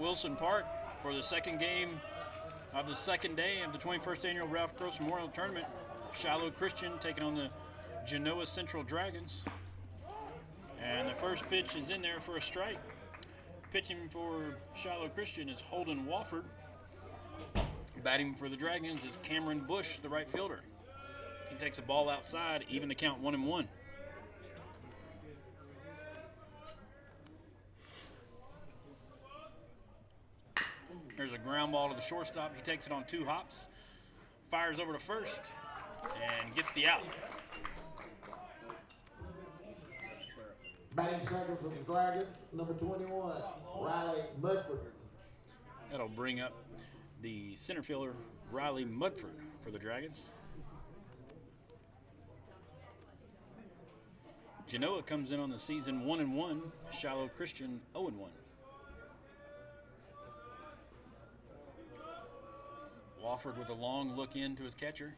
Wilson Park for the second game of the second day of the 21st Annual Ralph Gross Memorial Tournament. Shiloh Christian taking on the Genoa Central Dragons. And the first pitch is in there for a strike. Pitching for Shiloh Christian is Holden Wofford. Batting for the Dragons is Cameron Bush, the right fielder. He takes a ball outside, even the count 1-1. There's a ground ball to the shortstop. He takes it on 2 hops, fires over to first, and gets the out. Batting second for the Dragons, number 21, Riley Mudford. That'll bring up the center fielder, Riley Mudford, for the Dragons. Genoa comes in on the season 1-1. Shiloh Christian 0-1. Wofford with a long look into his catcher.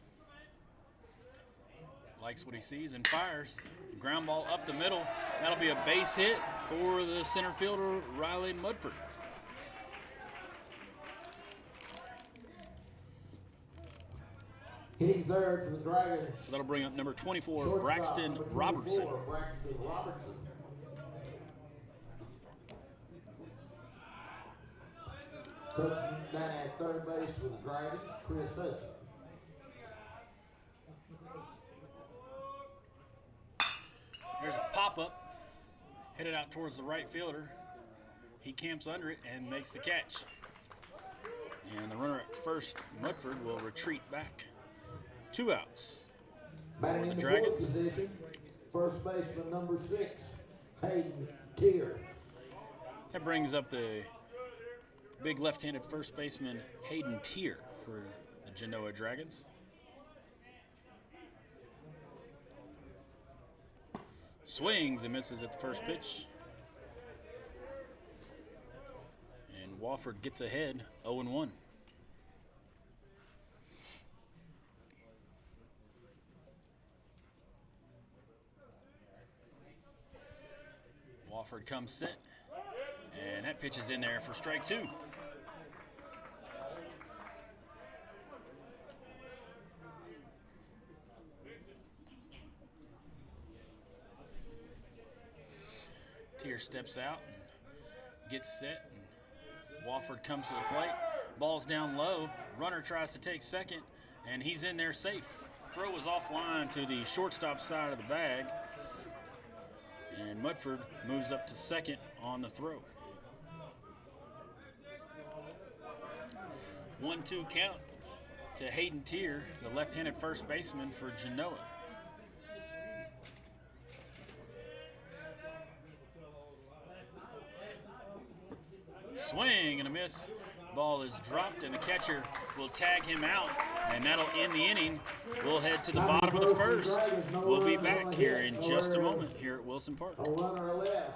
Likes what he sees and fires. Ground ball up the middle. That'll be a base hit for the center fielder, Riley Mudford. Hitting third for the Dragons. So that'll bring up number 24, Braxton Robertson. Coaching down at third base for the Dragons, Chris Hudson. There's a pop-up, headed out towards the right fielder. He camps under it and makes the catch. And the runner at first, Mudford, will retreat back. 2 outs for the Dragons. Position, first baseman number 6, Hayden Tier. That brings up the big left-handed first baseman, Hayden Tier, for the Genoa Dragons. Swings and misses at the first pitch. And Wofford gets ahead, 0-1. Wofford comes set, and that pitch is in there for strike 2. Tier steps out and gets set, and Wofford comes to the plate. Ball's down low. Runner tries to take second, and he's in there safe. Throw is offline to the shortstop side of the bag, and Mudford moves up to second on the throw. 1-2 count to Hayden Tier, the left-handed first baseman for Genoa. Swing and a miss. Ball is dropped, and the catcher will tag him out, and that'll end the inning. We'll head to the bottom of the first. We'll be back here in just a moment here at Wilson Park. A runner left.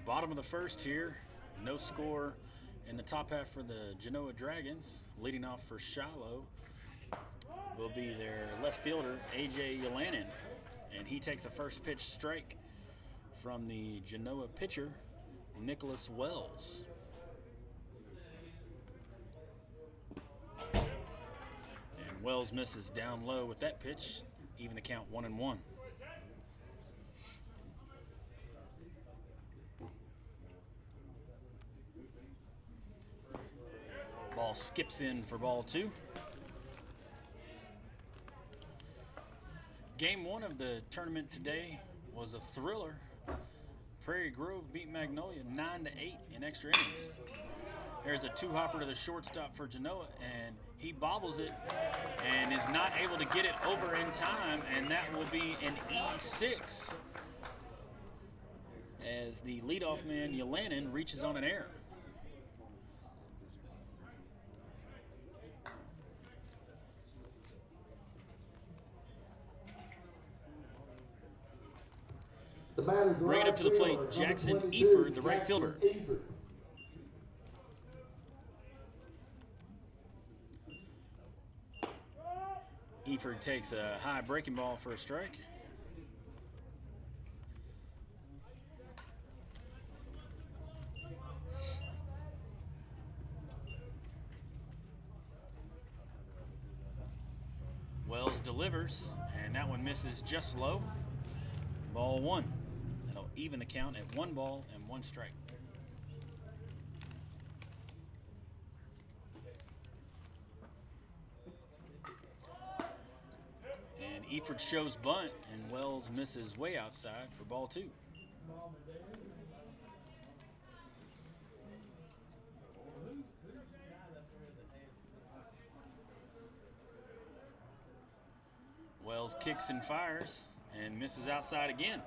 Bottom of the first here. No score in the top half for the Genoa Dragons. Leading off for Shiloh will be their left fielder, A.J. Yolanin. And he takes a first pitch strike from the Genoa pitcher, Nicholas Wells. And Wells misses down low with that pitch, even the count 1-1. Ball skips in for ball 2. Game 1 of the tournament today was a thriller. Prairie Grove beat Magnolia 9-8 in extra innings. There's a two-hopper to the shortstop for Genoa, and he bobbles it and is not able to get it over in time, and that will be an E6 as the leadoff man, Yolanin, reaches on an error. Bring it up to the plate, Jackson Eford, the right fielder. Eford takes a high breaking ball for a strike. Wells delivers, and that one misses just low. Ball 1. That'll even the count at 1 ball and 1 strike. And Eford shows bunt, and Wells misses way outside for ball 2. Wells kicks and fires and misses outside again.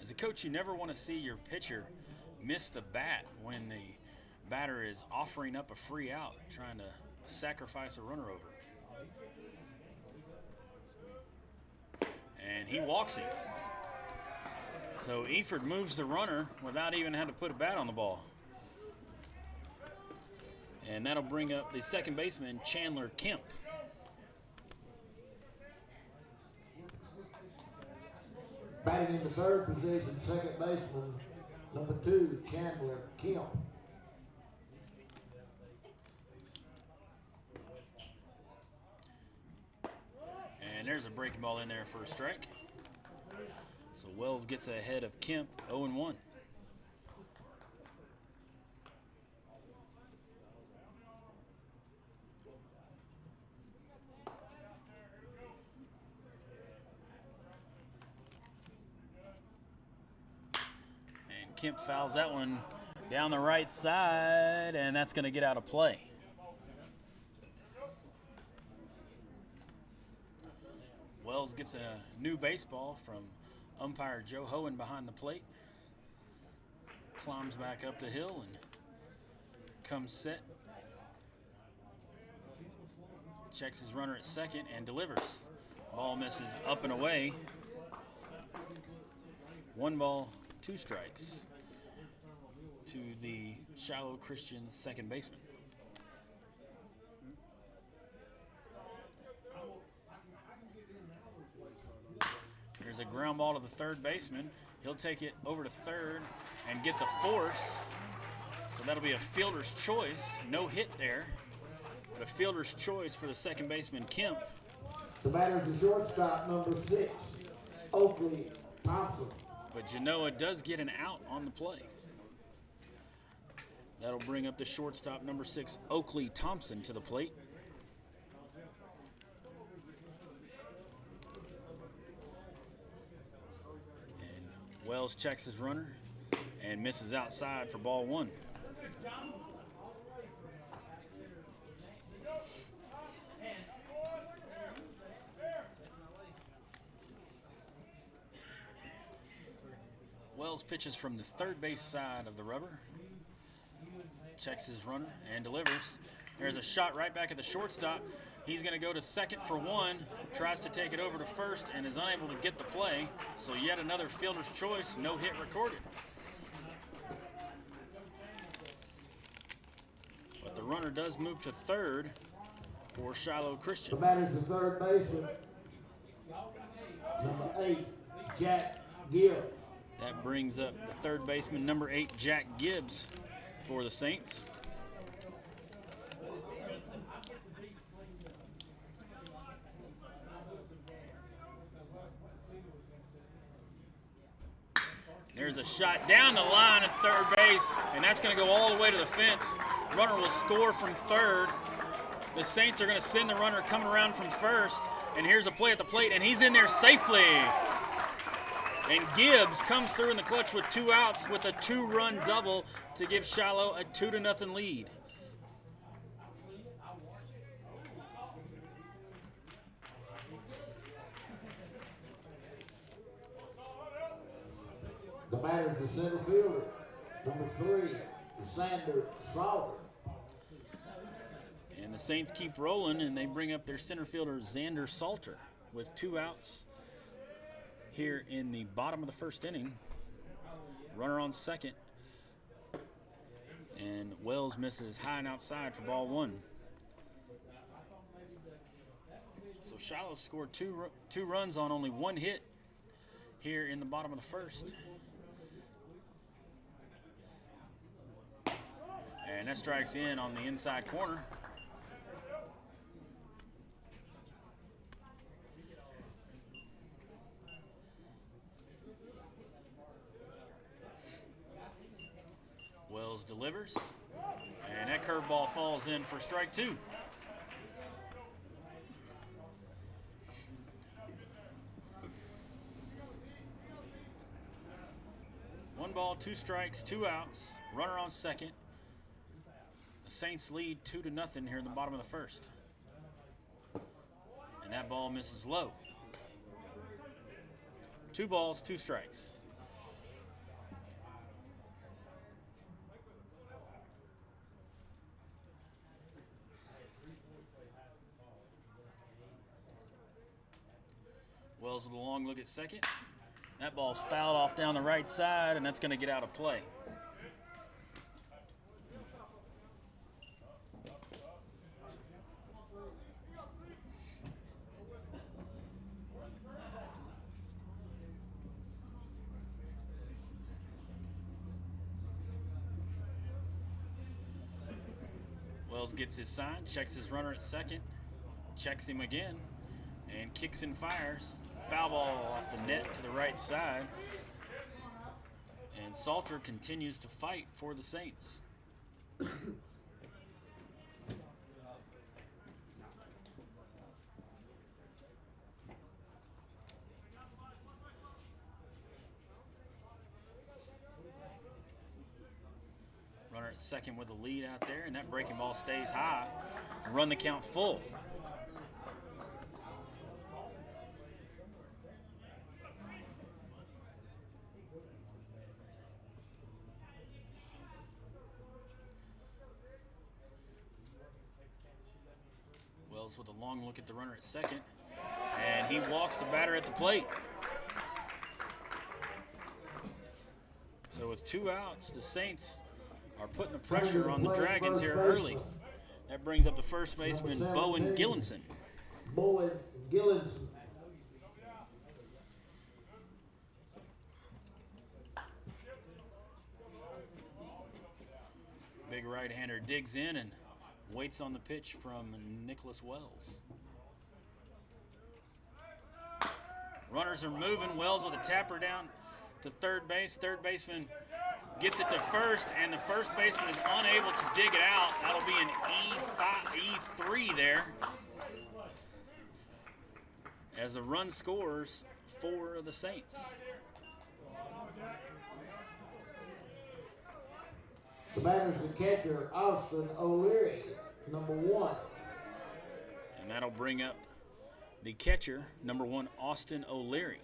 As a coach, you never want to see your pitcher miss the bat when the batter is offering up a free out, trying to sacrifice a runner over. And he walks it. So Eford moves the runner without even having to put a bat on the ball. And that'll bring up the second baseman, Chandler Kemp. Batting in the third position, second baseman, number 2, Chandler Kemp. And there's a breaking ball in there for a strike. So Wells gets ahead of Kemp, 0-1. Kemp fouls that one down the right side, and that's going to get out of play. Wells gets a new baseball from umpire Joe Hohen behind the plate. Climbs back up the hill and comes set. Checks his runner at second and delivers. Ball misses up and away. 1 ball, 2 strikes to the Shiloh Christian second baseman. Here's a ground ball to the third baseman. He'll take it over to third and get the force. So that'll be a fielder's choice. No hit there, but a fielder's choice for the second baseman, Kemp. The batter's the shortstop, number 6, Oakley Thompson. But Genoa does get an out on the play. That'll bring up the shortstop, number 6, Oakley Thompson, to the plate. And Wells checks his runner and misses outside for ball 1. Wells pitches from the third base side of the rubber. Checks his runner and delivers. There's a shot right back at the shortstop. He's going to go to second for one, tries to take it over to first, and is unable to get the play. So yet another fielder's choice, no hit recorded. But the runner does move to third for Shiloh Christian. The batter's the third baseman, number 8, Jack Gibbs. That brings up the third baseman, number 8, Jack Gibbs, for the Saints. There's a shot down the line at third base, and that's going to go all the way to the fence. Runner will score from third. The Saints are going to send the runner coming around from first, and here's a play at the plate, and he's in there safely. And Gibbs comes through in the clutch with 2 outs with a 2-run double to give Shiloh a 2-0 lead. The batter's the center fielder, number 3, Xander Salter. And the Saints keep rolling, and they bring up their center fielder, Xander Salter, with 2 outs here in the bottom of the first inning. Runner on second, and Wells misses high and outside for ball 1. So Shiloh scored two runs on only 1 hit here in the bottom of the first. And that strikes in on the inside corner. Wells delivers, and that curveball falls in for strike 2. One ball, 2 strikes, 2 outs. Runner on second. The Saints lead 2-0 here in the bottom of the first. And that ball misses low. 2 balls, 2 strikes. Wells with a long look at second. That ball's fouled off down the right side, and that's going to get out of play. Wells gets his sign, checks his runner at second, checks him again, and kicks and fires. Foul ball off the net to the right side. And Salter continues to fight for the Saints. Runner at second with a lead out there, and that breaking ball stays high. Run the count full. Wells with a long look at the runner at second, and he walks the batter at the plate. So with 2 outs, the Saints are putting the pressure on the Dragons here early. That brings up the first baseman, Bowen Gillinson. Bowen Gillinson. Big right-hander digs in and waits on the pitch from Nicholas Wells. Runners are moving. Wells with a tapper down to third base. Third baseman gets it to first, and the first baseman is unable to dig it out. That'll be an E3 there, as the run scores for the Saints. The batter's the catcher, Austin O'Leary, number 1. And that'll bring up the catcher, number 1, Austin O'Leary.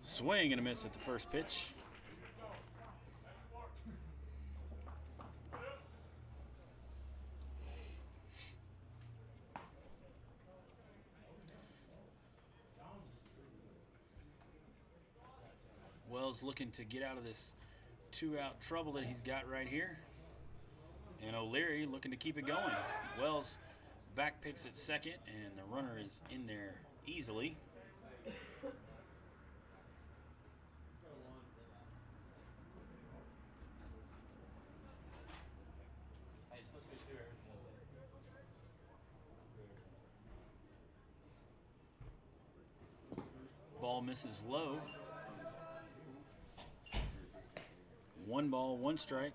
Swing and a miss at the first pitch. Wells looking to get out of this two-out trouble that he's got right here. And O'Leary looking to keep it going. Wells back picks at second, and the runner is in there easily. Ball misses low. 1 ball, 1 strike.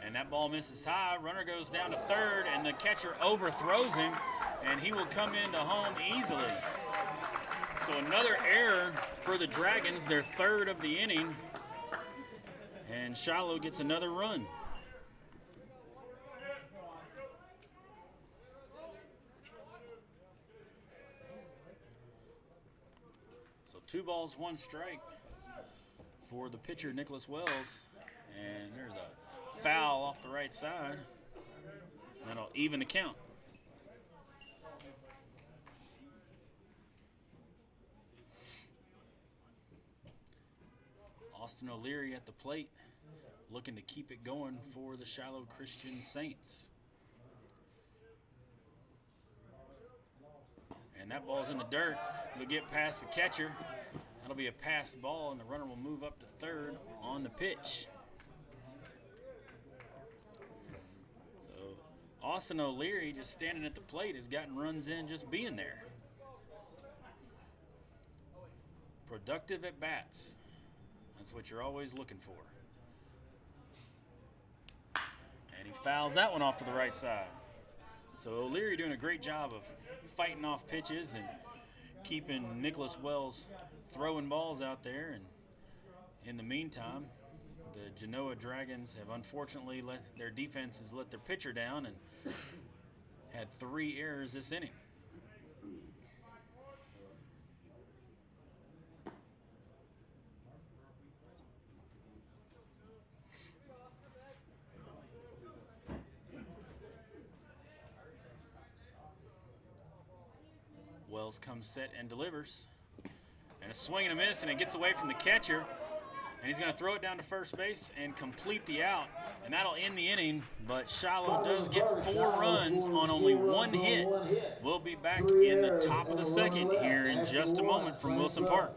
And that ball misses high. Runner goes down to third, and the catcher overthrows him, and he will come into home easily. So another error for the Dragons, their third of the inning, and Shiloh gets another run. So 2 balls, 1 strike for the pitcher, Nicholas Wells, and there's a foul off the right side. That'll even the count. Austin O'Leary at the plate, looking to keep it going for the Shiloh Christian Saints. And that ball's in the dirt. It'll get past the catcher. That'll be a passed ball, and the runner will move up to third on the pitch. So Austin O'Leary, just standing at the plate, has gotten runs in just being there. Productive at bats. That's what you're always looking for. And he fouls that one off to the right side. So O'Leary doing a great job of fighting off pitches and keeping Nicholas Wells throwing balls out there. And in the meantime, the Genoa Dragons have unfortunately their defense has let their pitcher down and had 3 errors this inning. Wells comes set and delivers. And a swing and a miss, and it gets away from the catcher. And he's going to throw it down to first base and complete the out. And that'll end the inning, but Shiloh does get 4 runs on only 1 hit. We'll be back in the top of the second here in just a moment from Wilson Park.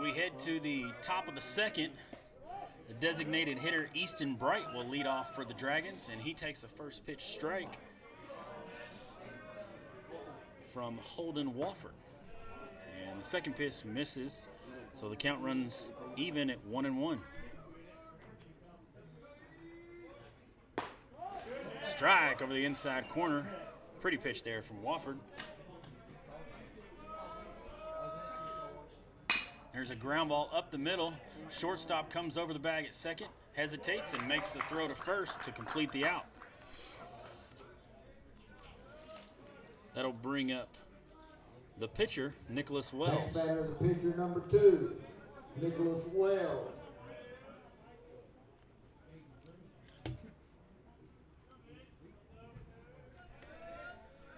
we head to the top of the second, the designated hitter Easton Bright will lead off for the Dragons, and he takes a first pitch strike from Holden Wofford. And the second pitch misses, so the count runs even at 1-1. Strike over the inside corner. Pretty pitch there from Wofford. There's a ground ball up the middle. Shortstop comes over the bag at second, hesitates, and makes the throw to first to complete the out. That'll bring up the pitcher, Nicholas Wells. Next batter, the pitcher, number 2, Nicholas Wells.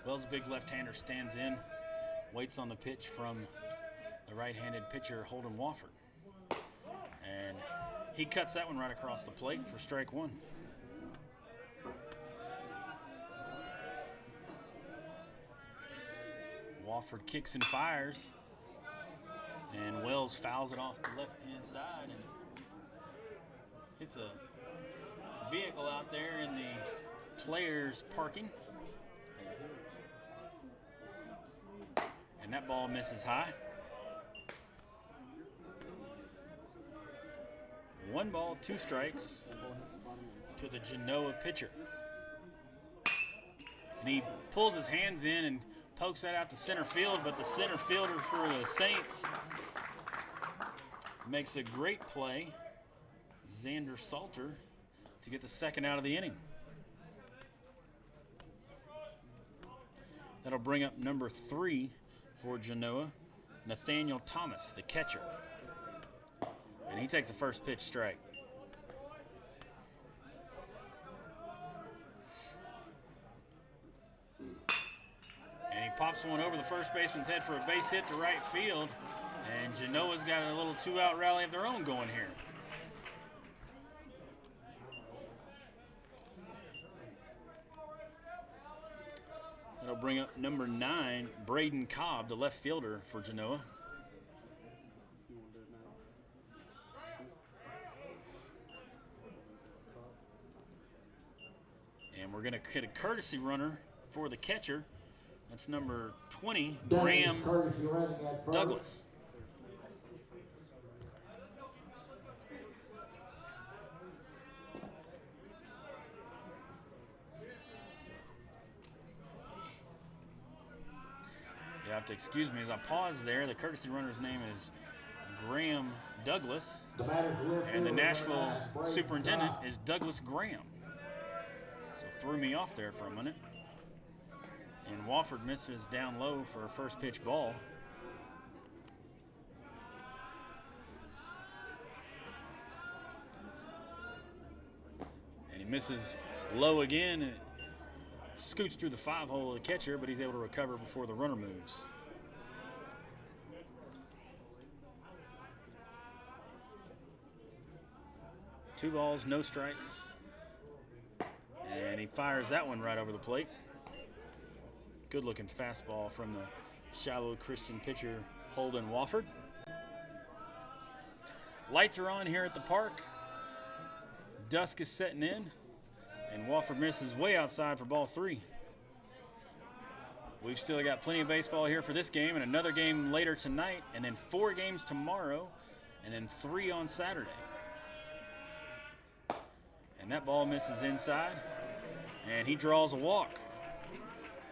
Wells, big left-hander, stands in, waits on the pitch from the right-handed pitcher, Holden Wofford. And he cuts that one right across the plate for strike 1. Wofford kicks and fires, and Wells fouls it off the left-hand side, and hits a vehicle out there in the players' parking. And that ball misses high. 1 ball, 2 strikes to the Genoa pitcher. And he pulls his hands in and pokes that out to center field, but the center fielder for the Saints makes a great play, Xander Salter, to get the second out of the inning. That'll bring up number 3 for Genoa, Nathaniel Thomas, the catcher. And he takes a first pitch strike. And he pops one over the first baseman's head for a base hit to right field. And Genoa's got a little 2-out rally of their own going here. That'll bring up number 9, Braden Cobb, the left fielder for Genoa. And we're going to hit a courtesy runner for the catcher. That's number 20, Graham Douglas. You have to excuse me as I pause there. The courtesy runner's name is Graham Douglas, and the Nashville superintendent is Douglas Graham. So threw me off there for a minute. And Wofford misses down low for a first pitch ball. And he misses low again. And scoots through the 5-hole of the catcher, but he's able to recover before the runner moves. Two balls, no strikes. And he fires that one right over the plate. Good looking fastball from the Shiloh Christian pitcher, Holden Wofford. Lights are on here at the park. Dusk is setting in. And Wofford misses way outside for ball 3. We've still got plenty of baseball here for this game, and another game later tonight, and then 4 games tomorrow, and then 3 on Saturday. And that ball misses inside, and he draws a walk.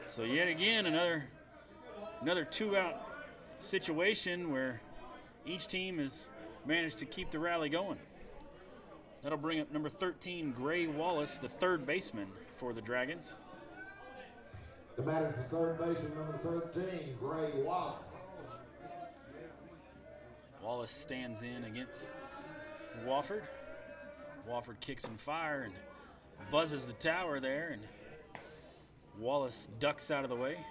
So yet again, another 2-out situation where each team has managed to keep the rally going. That'll bring up number 13, Gray Wallace, the third baseman for the Dragons. The batter's the third baseman, number 13, Gray Wallace. Wallace stands in against Wofford. Wofford kicks and fire and buzzes the tower there, and Wallace ducks out of the way.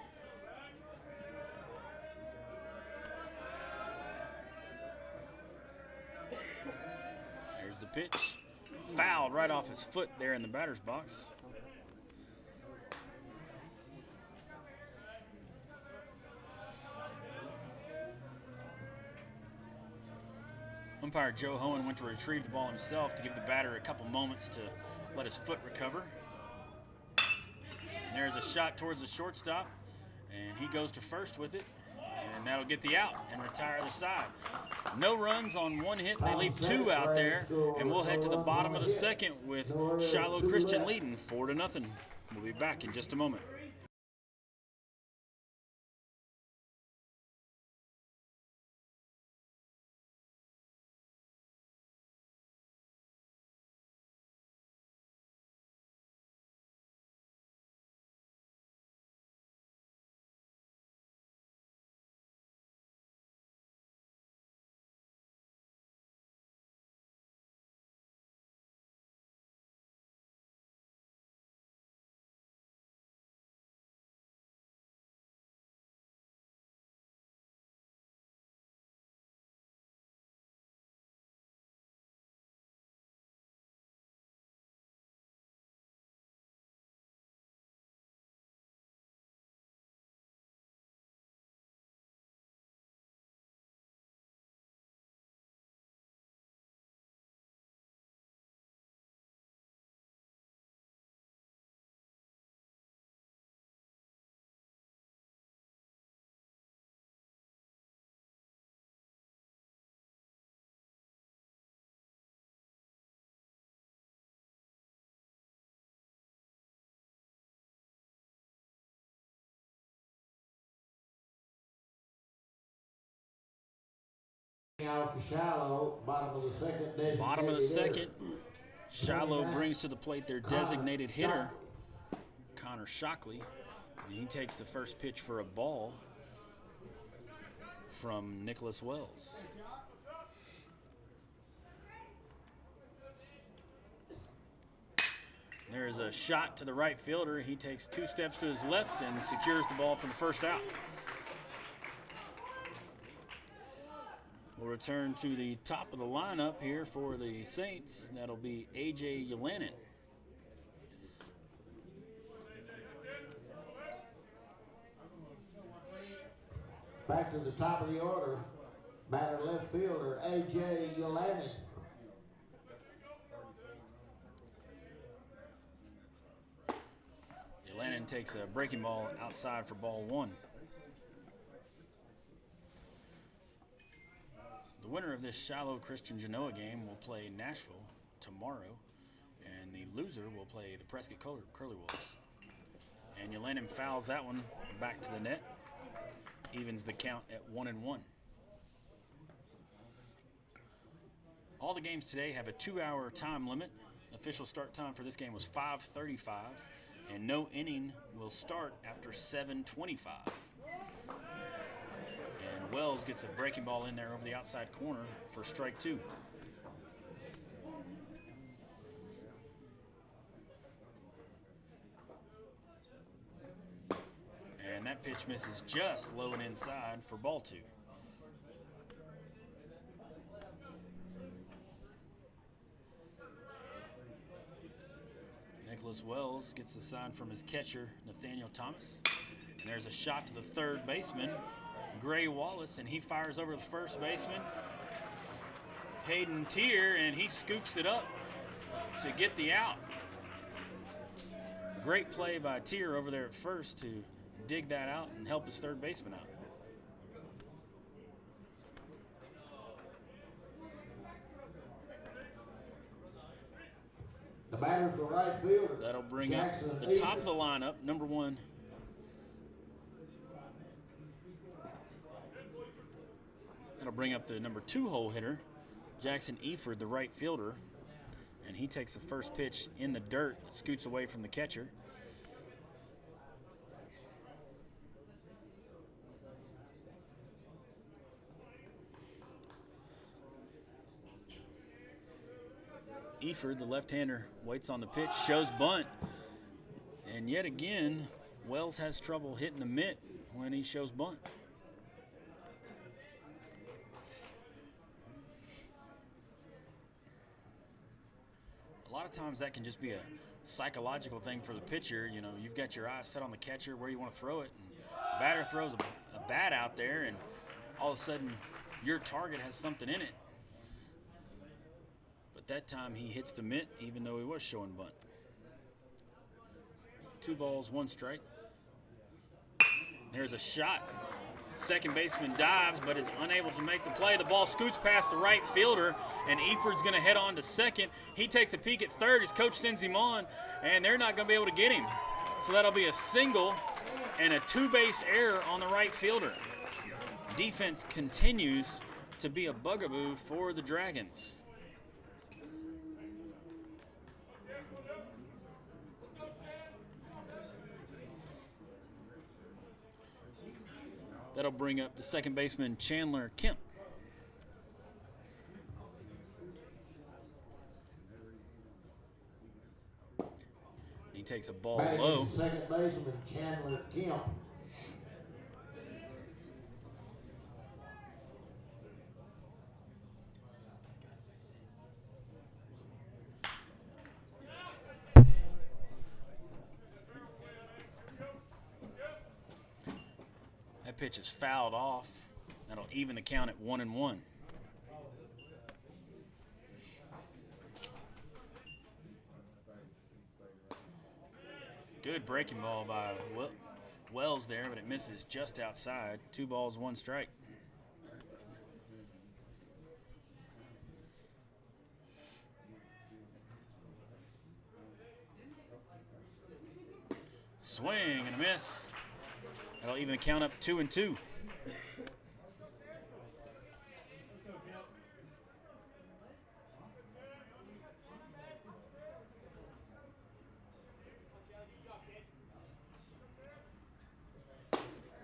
There's the pitch. Fouled right off his foot there in the batter's box. Umpire Joe Hohen went to retrieve the ball himself to give the batter a couple moments to let his foot recover. And there's a shot towards the shortstop, and he goes to first with it, and that'll get the out and retire the side. No runs on one hit. They leave two out there, and we'll head to the bottom of the second with Shiloh Christian leading 4-0. We'll be back in just a moment. Out for Shiloh, bottom of the second. Bottom of the second. Shiloh brings to the plate their designated hitter, Connor Shockley. And he takes the first pitch for a ball from Nicholas Wells. There's a shot to the right fielder. He takes 2 steps to his left and secures the ball for the first out. We'll return to the top of the lineup here for the Saints. That'll be A.J. Yelanin. Back to the top of the order. Batter left fielder, A.J. Yelanin. Yelanin takes a breaking ball outside for ball 1. The winner of this Shiloh Christian Genoa game will play Nashville tomorrow, and the loser will play the Prescott Curly Wolves. And Yelanin fouls that one back to the net, evens the count at 1-1. All the games today have a 2-hour time limit. Official start time for this game was 5:35, and no inning will start after 7:25. Wells gets a breaking ball in there over the outside corner for strike 2. And that pitch misses just low and inside for ball 2. Nicholas Wells gets the sign from his catcher, Nathaniel Thomas. And there's a shot to the third baseman, Gray Wallace, and he fires over the first baseman, Hayden Tier, and he scoops it up to get the out. Great play by Tier over there at first to dig that out and help his third baseman out. The batter's the right fielder. That'll bring up the top of the lineup, number 1. That'll bring up the number 2 hole hitter, Jackson Eford, the right fielder. And he takes the first pitch in the dirt, scoots away from the catcher. Eford, the left-hander, waits on the pitch, shows bunt. And yet again, Wells has trouble hitting the mitt when he shows bunt. A lot of times that can just be a psychological thing for the pitcher. You know, you've got your eyes set on the catcher where you want to throw it, and the batter throws a bat out there, and all of a sudden your target has something in it. But that time he hits the mitt, even though he was showing bunt. 2 balls, 1 strike. There's a shot. Second baseman dives, but is unable to make the play. The ball scoots past the right fielder, and Eford's going to head on to second. He takes a peek at third. His coach sends him on, and they're not going to be able to get him. So that'll be a single and a 2-base error on the right fielder. Defense continues to be a bugaboo for the Dragons. That'll bring up the second baseman, Chandler Kemp. He takes a ball low. Second baseman, Chandler Kemp. That pitch is fouled off. That'll even the count at 1-1. Good breaking ball by Wells there, but it misses just outside. 2 balls, 1 strike. Swing and a miss. That'll even the count up 2-2.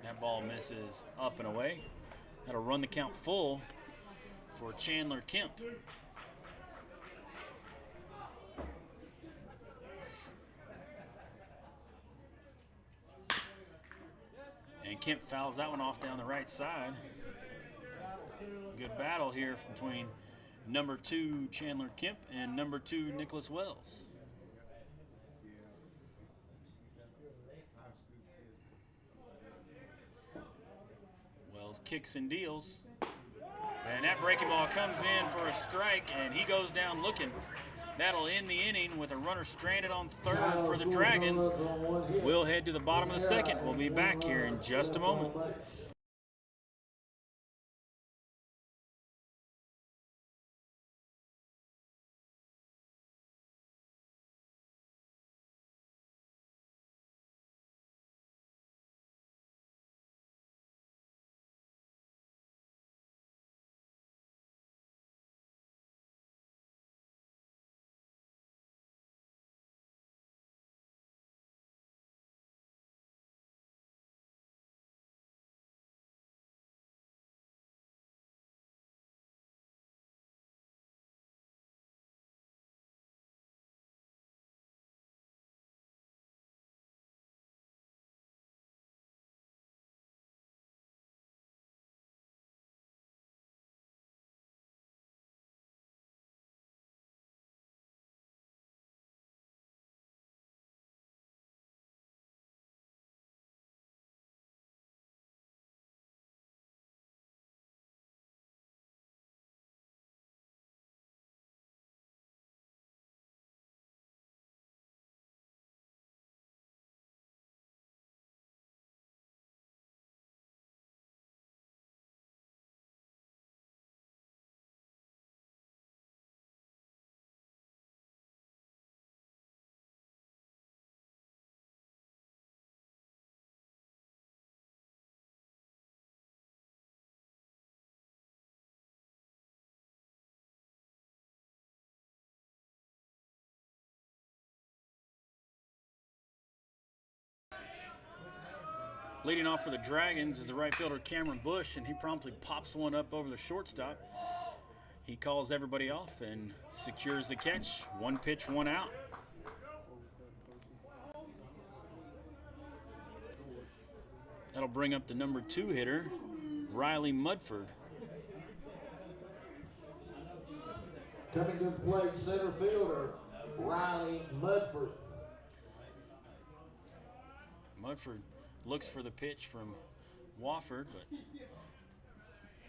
That ball misses up and away. That'll run the count full for Chandler Kemp. And Kemp fouls that one off down the right side. Good battle here between number 2 Chandler Kemp and number 2 Nicholas Wells. Wells kicks and deals. And that breaking ball comes in for a strike, and he goes down looking. That'll end the inning with a runner stranded on third for the Dragons. We'll head to the bottom of the second. We'll be back here in just a moment. Leading off for the Dragons is the right fielder Cameron Bush, and he promptly pops one up over the shortstop. He calls everybody off and secures the catch. 1 pitch, 1 out. That'll bring up the number 2 hitter, Riley Mudford. Coming to the plate, center fielder, Riley Mudford. Mudford looks for the pitch from Wofford, but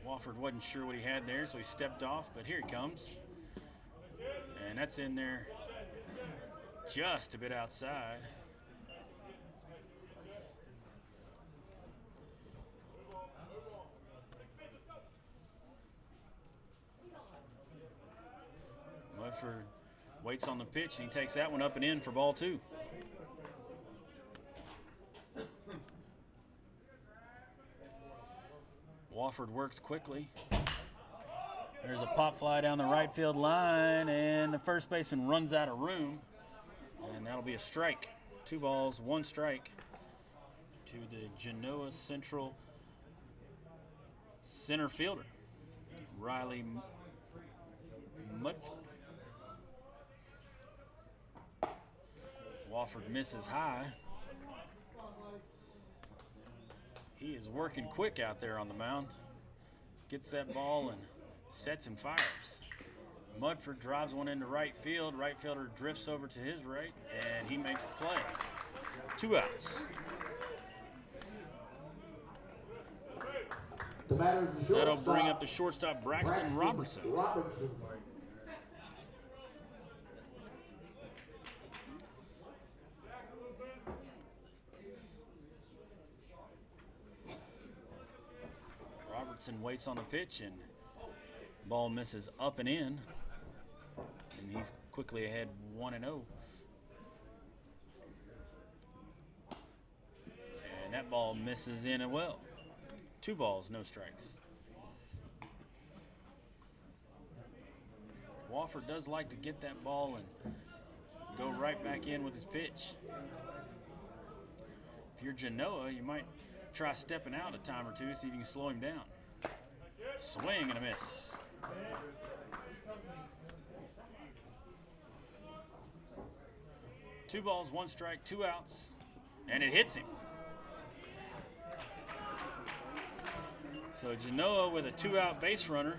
Wofford wasn't sure what he had there, so he stepped off, but here he comes. And that's in there just a bit outside. Mudford waits on the pitch, and he takes that one up and in for ball 2. Wofford works quickly. There's a pop fly down the right field line, and the first baseman runs out of room, and that'll be a strike. 2 balls, 1 strike to the Genoa Central center fielder, Riley Mudford. Wofford misses high. He is working quick out there on the mound. Gets that ball and sets and fires. Mudford drives one into right field. Right fielder drifts over to his right, and he makes the play. 2 outs. That'll bring up the shortstop, Braxton Robertson. Robertson waits on the pitch, and ball misses up and in, and he's quickly ahead 1-0. And that ball misses in as well. 2 balls, no strikes. Wofford does like to get that ball and go right back in with his pitch. If you're Genoa, you might try stepping out a time or two, see if you can slow him down. Swing and a miss. Two balls, 1 strike, 2 outs, and it hits him. So Genoa with a 2-out base runner,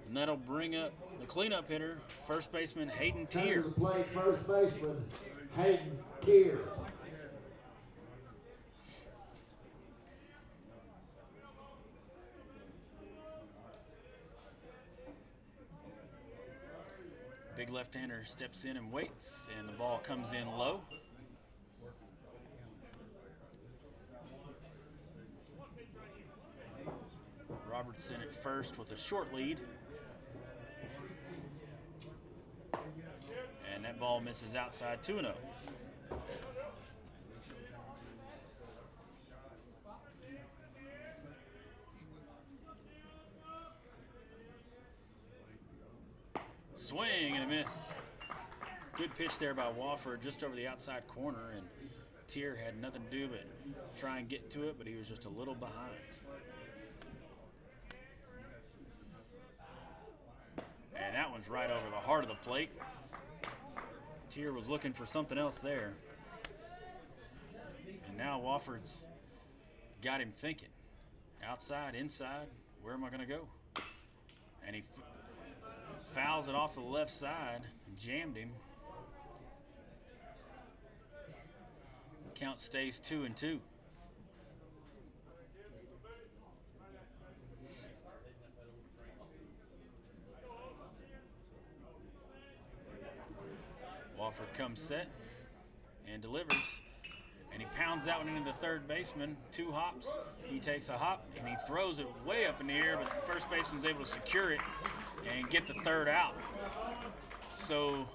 and that'll bring up the cleanup hitter, first baseman Hayden Tier. To play first baseman Hayden Tier. Big left-hander steps in and waits, and the ball comes in low. Robertson at first with a short lead. And that ball misses outside, 2-0. Swing and a miss. Good pitch there by Wofford, just over the outside corner, and Tier had nothing to do but try and get to it, but he was just a little behind. And that one's right over the heart of the plate. Tier was looking for something else there. And now Wofford's got him thinking. Outside, inside, where am I going to go? And he fouls it off to the left side and jammed him. Count stays 2-2. Wofford comes set and delivers, and he pounds that one into the third baseman. 2 hops. He takes a hop and he throws it way up in the air, but the first baseman's able to secure it and get the 3rd out. So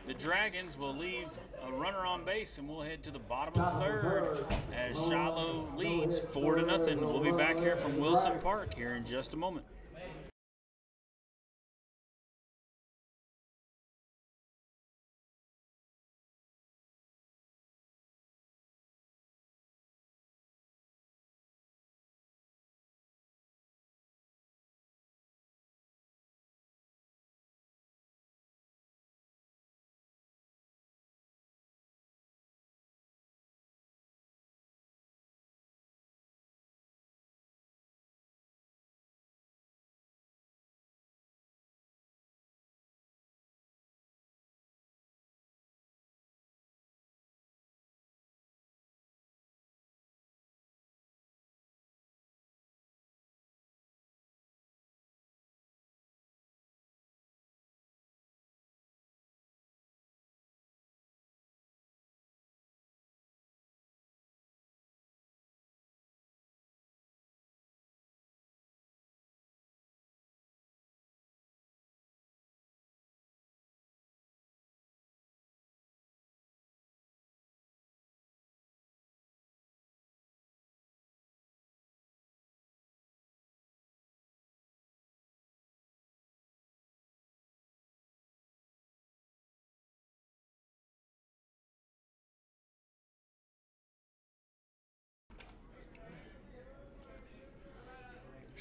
the Dragons will leave a runner on base, and we'll head to the bottom of the 3rd as Shiloh leads 4-0. We'll be back here from Wilson Park here in just a moment.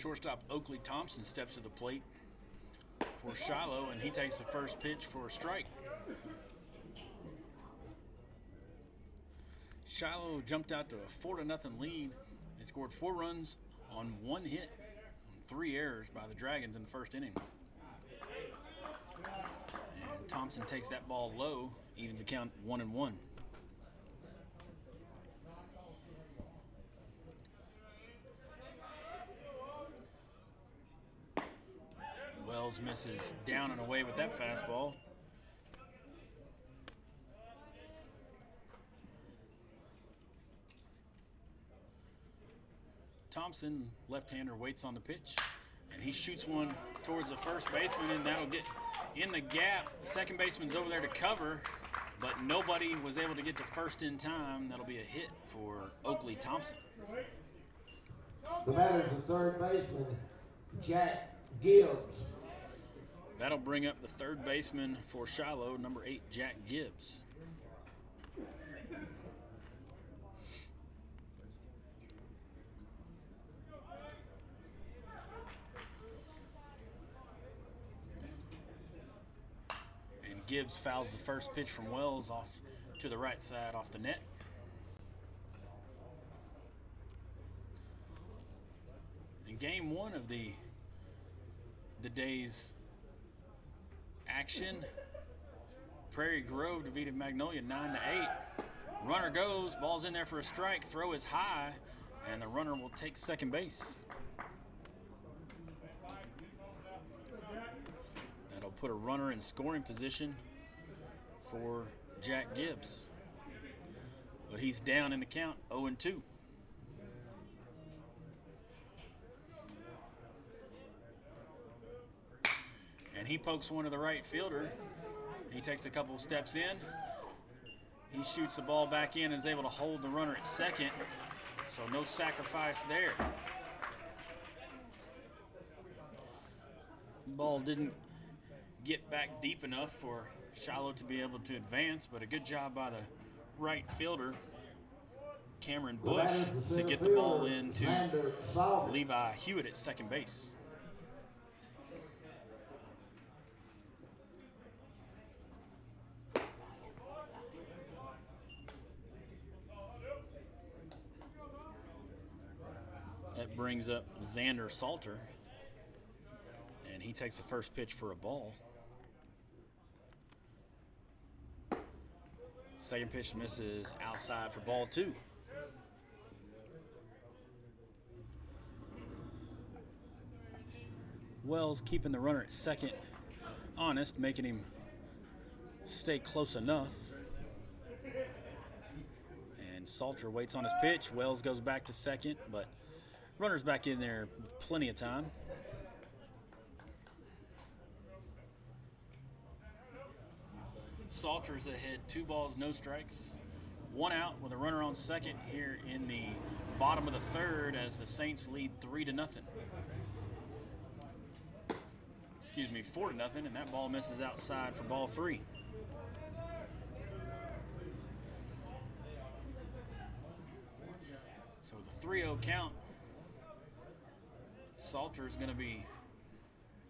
Shortstop Oakley Thompson steps to the plate for Shiloh, and he takes the first pitch for a strike. Shiloh jumped out to a 4-0 lead. They scored 4 runs on 1 hit, on 3 errors by the Dragons in the first inning. And Thompson takes that ball low, evens the count 1-1. Wells misses down and away with that fastball. Thompson, left-hander, waits on the pitch, and he shoots one towards the first baseman, and that'll get in the gap. Second baseman's over there to cover, but nobody was able to get to first in time. That'll be a hit for Oakley Thompson. The batter's the third baseman, Jack Gibbs. That'll bring up the third baseman for Shiloh, number 8, Jack Gibbs. And Gibbs fouls the first pitch from Wells off to the right side off the net. In game 1 of the day's action, Prairie Grove defeated Magnolia 9-8. Runner goes, ball's in there for a strike, throw is high, and the runner will take second base. That'll put a runner in scoring position for Jack Gibbs. But he's down in the count, 0-2. And he pokes one to the right fielder. He takes a couple steps in. He shoots the ball back in and is able to hold the runner at second. So no sacrifice there. The ball didn't get back deep enough for Shiloh to be able to advance, but a good job by the right fielder, Cameron Bush, to get the ball in to Levi Hewitt at second base. That brings up Xander Salter, and he takes the first pitch for a ball. Second pitch misses outside for ball 2. Wells keeping the runner at second honest, making him stay close enough. And Salter waits on his pitch. Wells goes back to second, but runner's back in there with plenty of time. Salter's ahead, 2 balls, no strikes. 1 out with a runner on second here in the bottom of the third as the Saints lead 3-0. Excuse me, 4-0, and that ball misses outside for ball 3. So the 3-0 count. Salter's going to be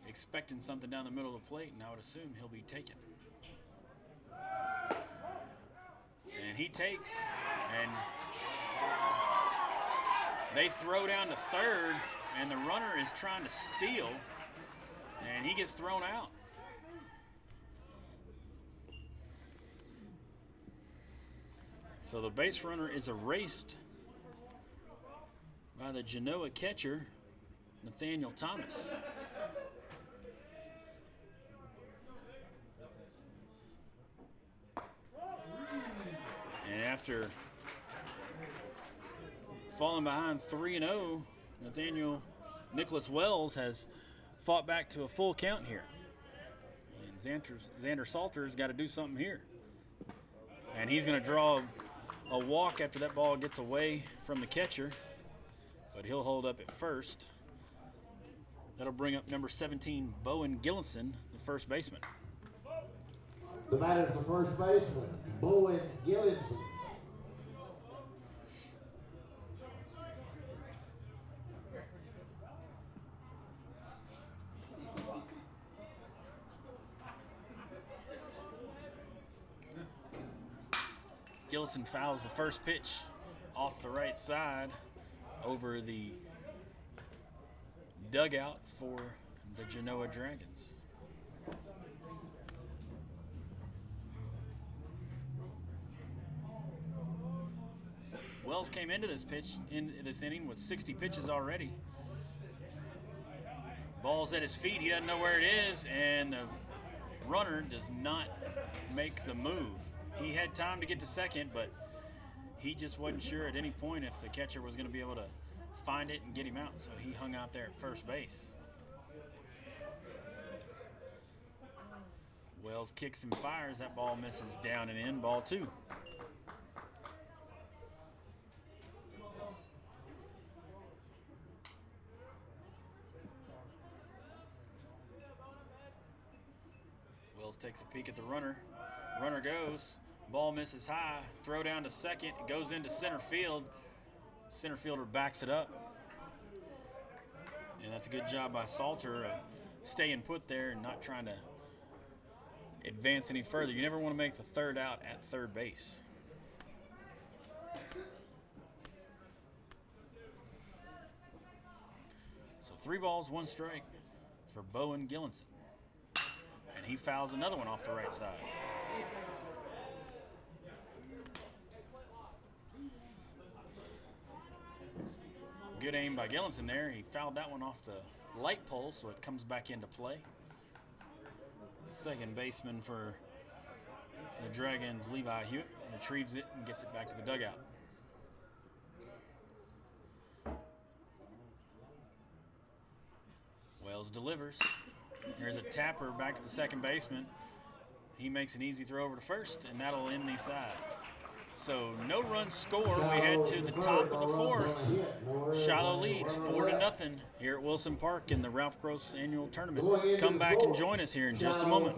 expecting something down the middle of the plate, and I would assume he'll be taken. And he takes, and they throw down to third, and the runner is trying to steal, and he gets thrown out. So the base runner is erased by the Genoa catcher, Nathaniel Thomas. And after falling behind 3-0, Nicholas Wells has fought back to a full count here. And Xander Salter's got to do something here. And he's going to draw a walk after that ball gets away from the catcher, but he'll hold up at first. That'll bring up number 17, Bowen Gillinson, the first baseman. The batter's the first baseman, Bowen Gillinson. Gillison fouls the first pitch off the right side over the dugout for the Genoa Dragons. Wells came into this inning with 60 pitches already. Ball's at his feet. He doesn't know where it is, and the runner does not make the move. He had time to get to second, but he just wasn't sure at any point if the catcher was going to be able to find it and get him out, so he hung out there at first base. Wells kicks and fires. That ball misses down and in. Ball 2. Wells takes a peek at the runner. Runner goes. Ball misses high. Throw down to second. It goes into center field. Center fielder backs it up. And that's a good job by Salter staying put there and not trying to advance any further. You never want to make the third out at third base. So 3 balls, 1 strike for Bowen Gillinson. And he fouls another one off the right side. Good aim by Gillinson there. He fouled that one off the light pole, so it comes back into play. Second baseman for the Dragons, Levi Hewitt, retrieves it and gets it back to the dugout. Wells delivers. Here's a tapper back to the second baseman. He makes an easy throw over to first, and that'll end the side. So no runs scored. We head to the top of the 4th. Shiloh leads 4-0 here at Wilson Park in the Ralph Gross Annual Tournament. Come back and join us here in just a moment.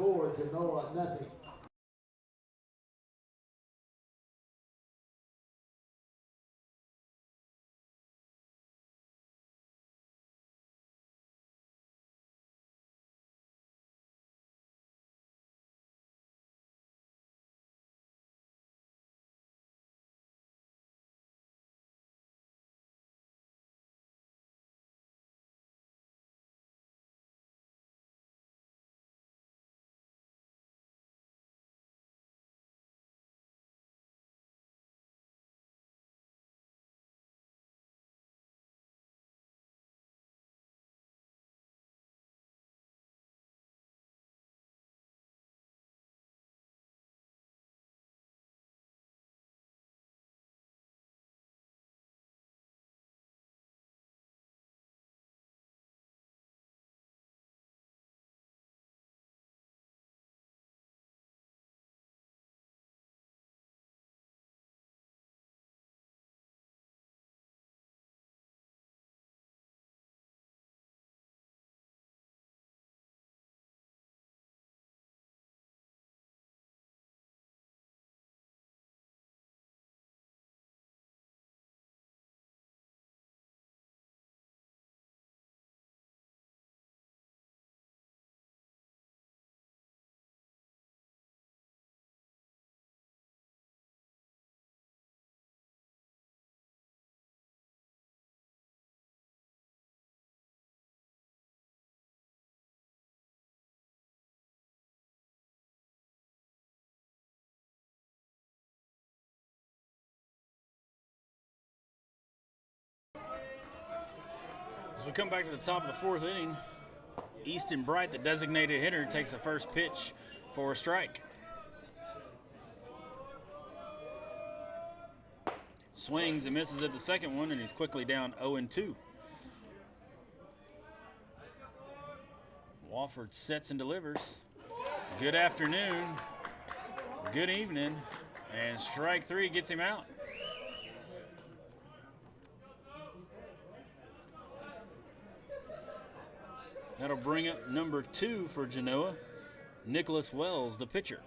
As we come back to the top of the 4th inning, Easton Bright, the designated hitter, takes the first pitch for a strike. Swings and misses at the second one, and he's quickly down 0-2. Wofford sets and delivers. Good afternoon. Good evening. And strike 3 gets him out. That'll bring up number 2 for Genoa, Nicholas Wells, the pitcher.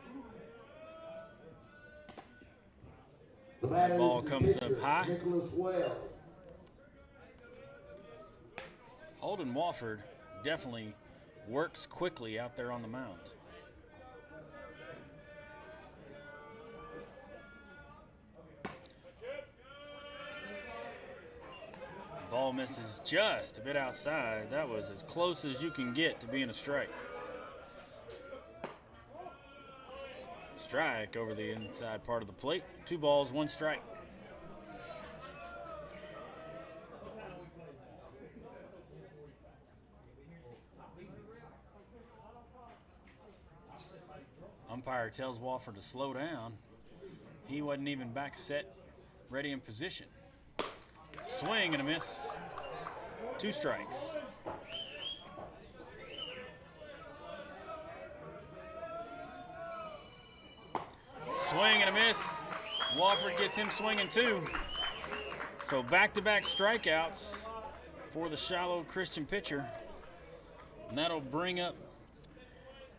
That ball comes up high. Holden Wofford definitely works quickly out there on the mound. ball misses just a bit outside. That was as close as you can get to being a strike. Strike over the inside part of the plate. 2 balls, 1 strike. Umpire tells Wofford to slow down. He wasn't even back set, ready in position. Swing and a miss. 2 strikes. Swing and a miss. Wofford gets him swinging too. So back-to-back strikeouts for the Shiloh Christian pitcher. And that'll bring up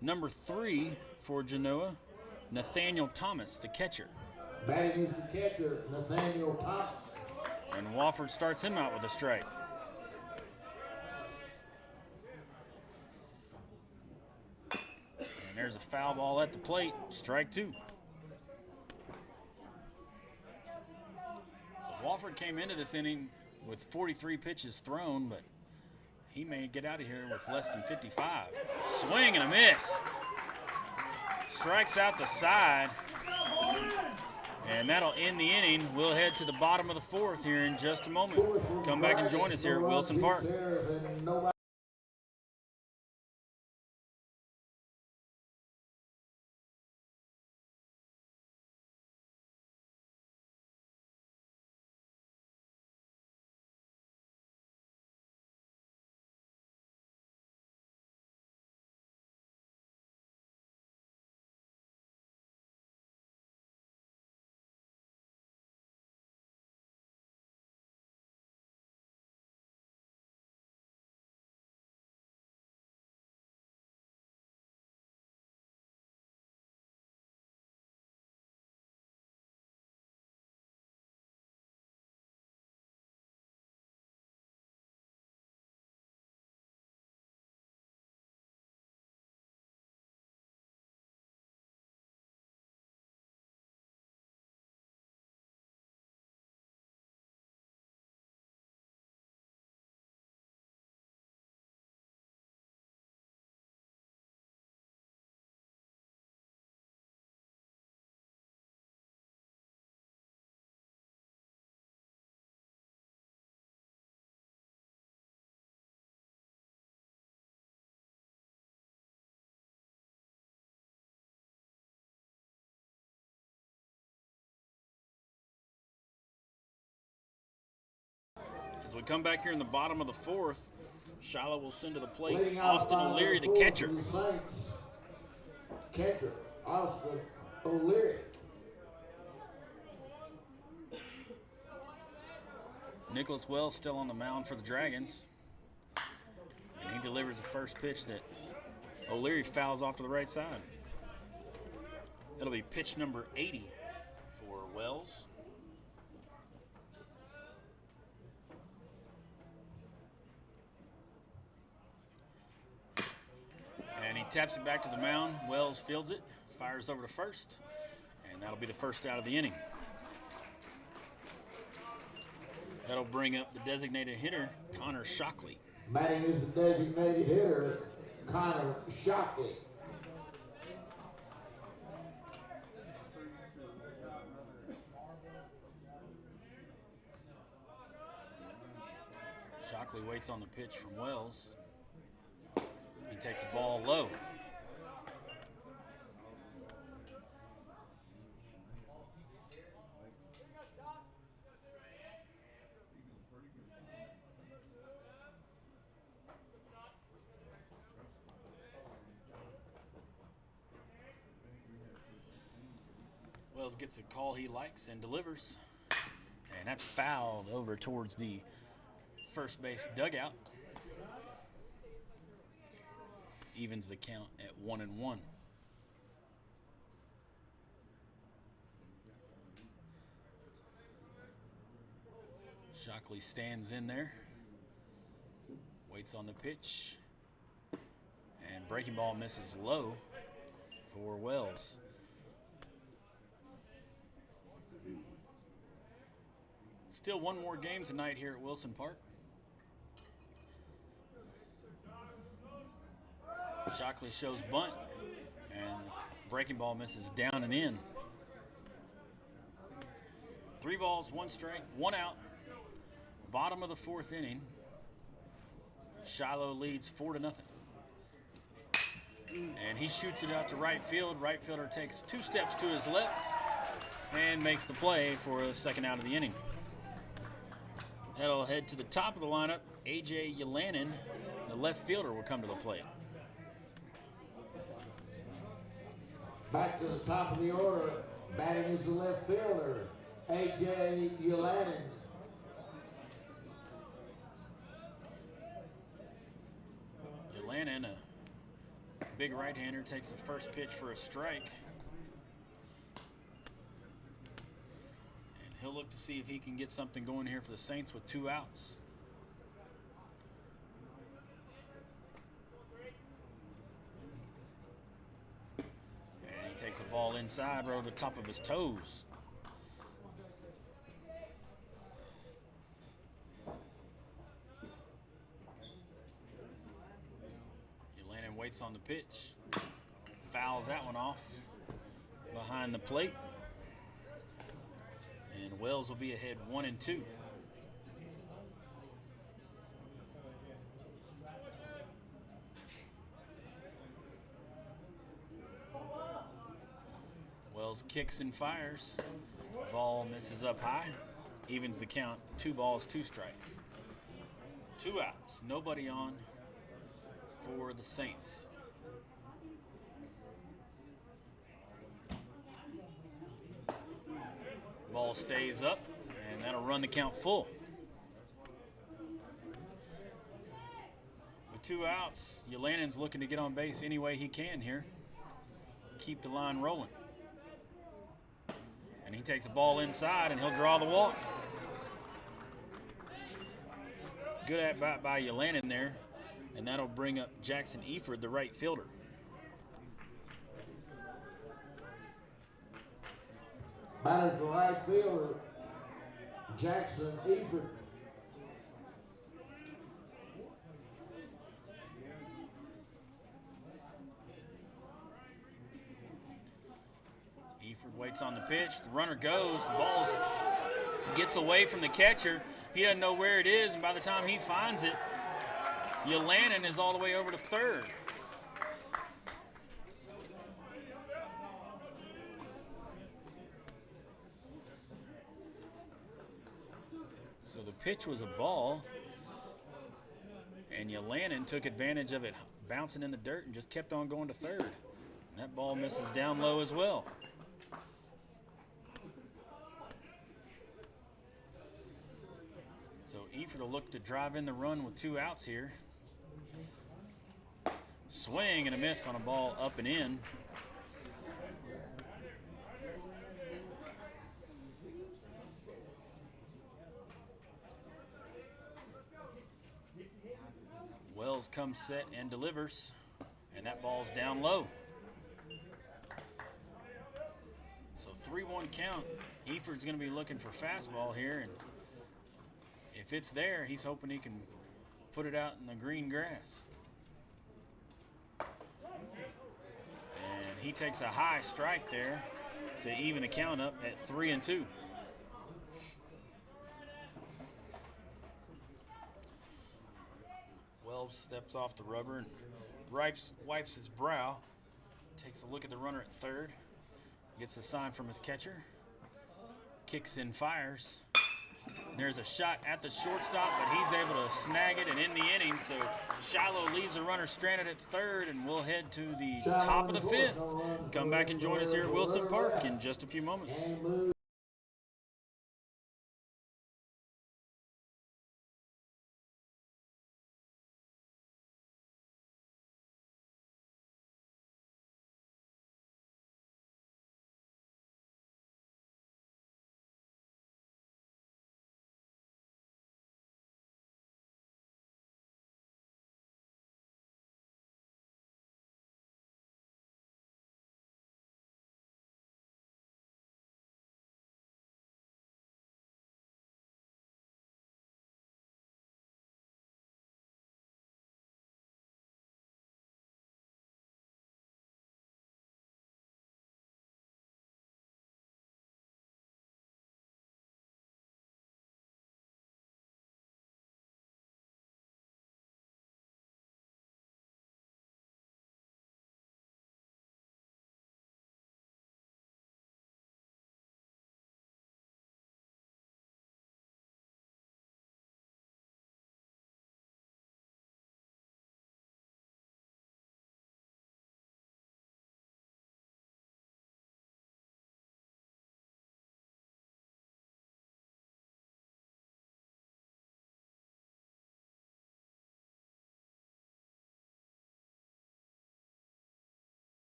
number 3 for Genoa, Nathaniel Thomas, the catcher. Batting is the catcher, Nathaniel Thomas. And Wofford starts him out with a strike. And there's a foul ball at the plate, strike 2. So Wofford came into this inning with 43 pitches thrown, but he may get out of here with less than 55. Swing and a miss. Strikes out the side. And that'll end the inning. We'll head to the bottom of the 4th here in just a moment. Come back and join us here at Wilson Park. As we come back here in the bottom of the 4th, Shiloh will send to the plate Austin O'Leary, the catcher. Catcher, Austin O'Leary. Nicholas Wells still on the mound for the Dragons. And he delivers the first pitch that O'Leary fouls off to the right side. It'll be pitch number 80 for Wells. And he taps it back to the mound. Wells fields it, fires over to first, and that'll be the first out of the inning. That'll bring up the designated hitter, Connor Shockley. Batting is the designated hitter, Connor Shockley. Shockley waits on the pitch from Wells. He takes the ball low. Wells gets a call he likes and delivers. And that's fouled over towards the first base dugout. Evens the count at 1-1. Shockley stands in there, waits on the pitch, and breaking ball misses low for Wells. Still one more game tonight here at Wilson Park. Shockley shows bunt, and breaking ball misses down and in. 3 balls, 1 strike, 1 out. Bottom of the 4th inning. Shiloh leads 4-0. And he shoots it out to right field. Right fielder takes 2 steps to his left and makes the play for the 2nd out of the inning. That'll head to the top of the lineup. A.J. Yelanin, the left fielder, will come to the plate. Back to the top of the order. Batting is the left fielder, A.J. Yelanin. Yelanin, a big right-hander, takes the first pitch for a strike. And he'll look to see if he can get something going here for the Saints with 2 outs. And he takes a ball inside right over the top of his toes. Waits on the pitch, fouls that one off behind the plate, and Wells will be ahead 1-2. Wells kicks and fires. Ball misses up high, evens the count. 2 balls, 2 strikes. 2 outs, nobody on for the Saints. Ball stays up, and that'll run the count full. With 2 outs, Yelanin's looking to get on base any way he can here. Keep the line rolling. And he takes a ball inside, and he'll draw the walk. Good at bat by Yelanin there. And that'll bring up Jackson Eford, the right fielder. Batter's the right fielder, Jackson Eford. Eford waits on the pitch. The runner goes. The ball gets away from the catcher. He doesn't know where it is, and by the time he finds it, Yelanin is all the way over to third. So the pitch was a ball, and Yelanin took advantage of it bouncing in the dirt and just kept on going to third. And that ball misses down low as well. So Eford will look to drive in the run with 2 outs here. Swing and a miss on a ball up and in. Wells comes set and delivers, and that ball's down low. So 3-1 count. Eford's going to be looking for fastball here, and if it's there, he's hoping he can put it out in the green grass. And he takes a high strike there to even the count up at 3-2. Wells steps off the rubber and wipes his brow, takes a look at the runner at third, gets the sign from his catcher, kicks and fires. There's a shot at the shortstop, but he's able to snag it and end the inning. So Shiloh leaves a runner stranded at third, and we'll head to the top of the 5th. Come back and join us here at Wilson Park in just a few moments.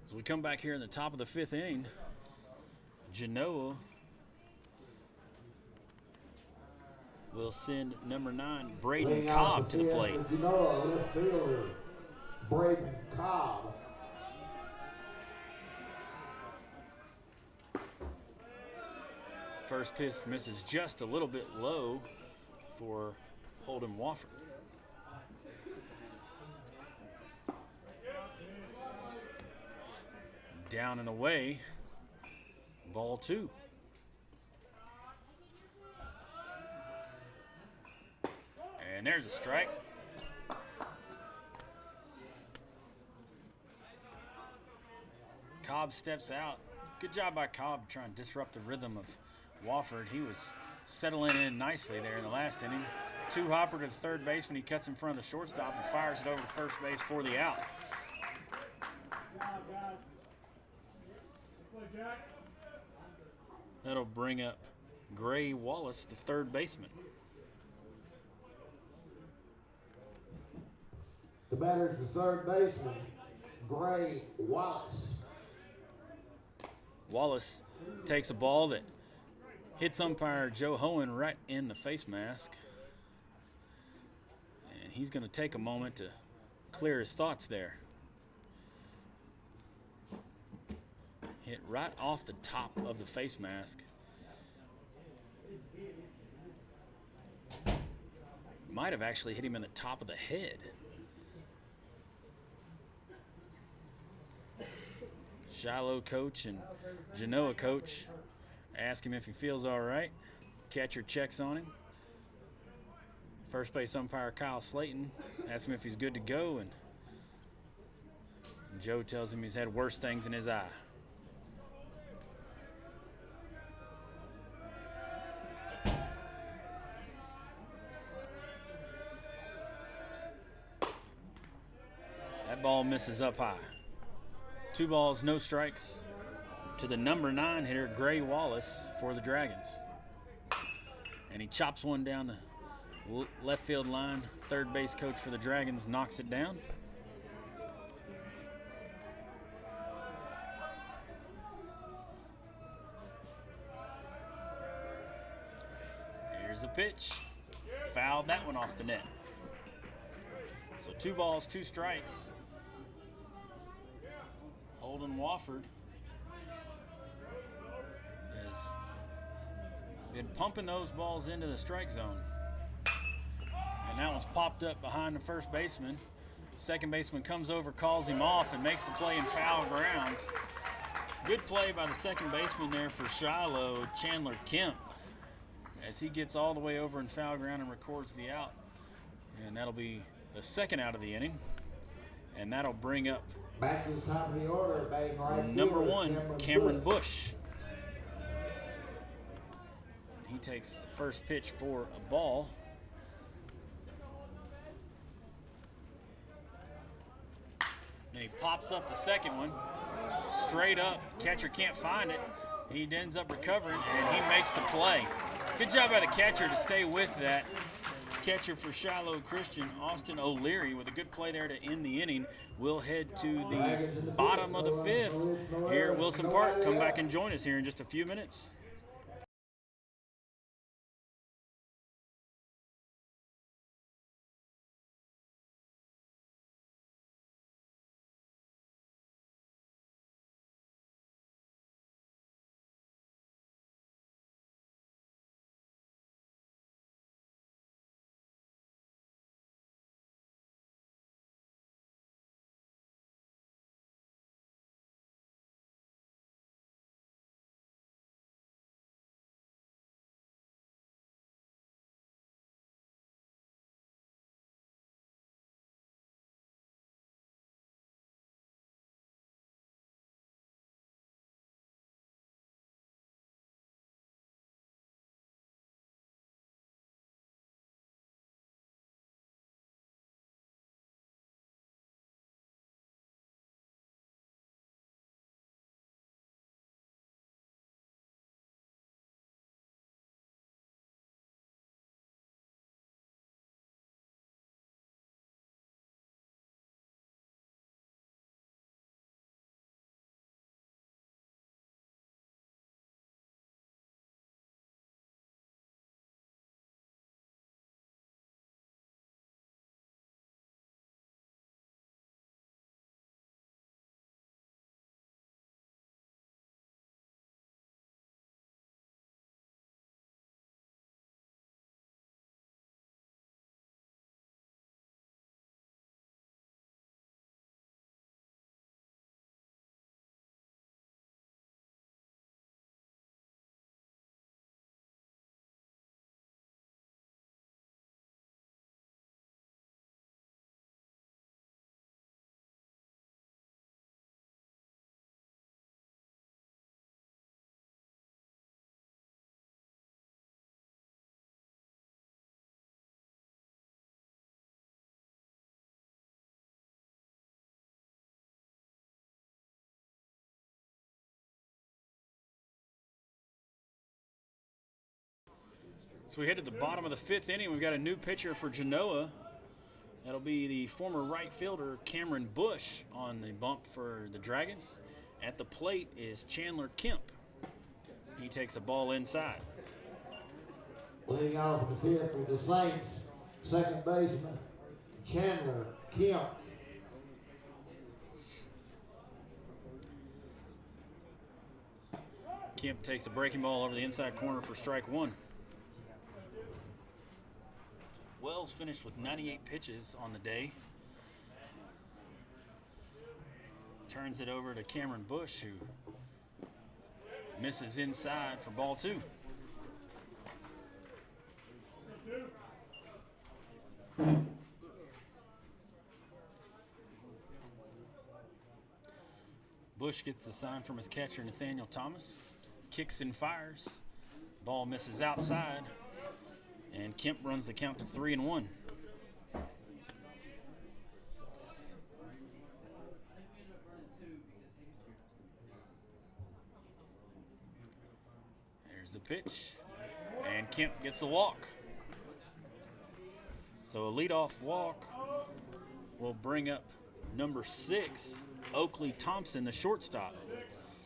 As we come back here in the top of the 5th inning, Genoa will send number 9, Braden Leading Cobb, off to the fifth plate. for Genoa, left fielder, Braden Cobb. First pitch misses just a little bit low for Holden Wofford. Down and away, ball 2. And there's a strike. Cobb steps out. Good job by Cobb trying to disrupt the rhythm of Wofford. He was settling in nicely there in the last inning. 2-hopper to the third baseman. He cuts in front of the shortstop and fires it over to first base for the out. That'll bring up Gray Wallace, the third baseman. The batter's the third baseman, Gray Wallace. Wallace takes a ball that hits umpire Joe Hohen right in the face mask. And he's going to take a moment to clear his thoughts there. Hit right off the top of the face mask. Might have actually hit him in the top of the head. Shiloh coach and Genoa coach ask him if he feels all right. Catcher checks on him. First base umpire Kyle Slayton asks him if he's good to go, and Joe tells him he's had worse things in his eye. That ball misses up high. 2 balls, no strikes to the number 9 hitter, Gray Wallace, for the Dragons. And he chops one down the left field line. Third base coach for the Dragons knocks it down. Here's the pitch. Fouled that one off the net. So 2 balls, 2 strikes. Holden Wofford has been pumping those balls into the strike zone. And that one's popped up behind the first baseman. Second baseman comes over, calls him off, and makes the play in foul ground. Good play by the second baseman there for Shiloh, Chandler Kemp, as he gets all the way over in foul ground and records the out. And that'll be the second out of the inning. And that'll bring up Back to the top of the order, batting right number fielder, 1, Cameron Bush. He takes the first pitch for a ball. And he pops up the second one. Straight up. Catcher can't find it. He ends up recovering, and he makes the play. Good job by the catcher to stay with that. Catcher for Shiloh Christian, Austin O'Leary, with a good play there to end the inning. We'll head to the bottom of the 5th here at Wilson Park. Come back and join us here in just a few minutes. So we head to the bottom of the 5th inning. We've got a new pitcher for Genoa. That'll be the former right fielder Cameron Bush on the bump for the Dragons. At the plate is Chandler Kemp. He takes a ball inside. Leading off in the 5th for the Saints, second baseman Chandler Kemp. Kemp takes a breaking ball over the inside corner for strike 1. Wells finished with 98 pitches on the day. Turns it over to Cameron Bush, who misses inside for ball 2. Bush gets the sign from his catcher, Nathaniel Thomas. Kicks and fires. Ball misses outside. And Kemp runs the count to 3-1. There's the pitch. And Kemp gets the walk. So a leadoff walk will bring up number 6, Oakley Thompson, the shortstop.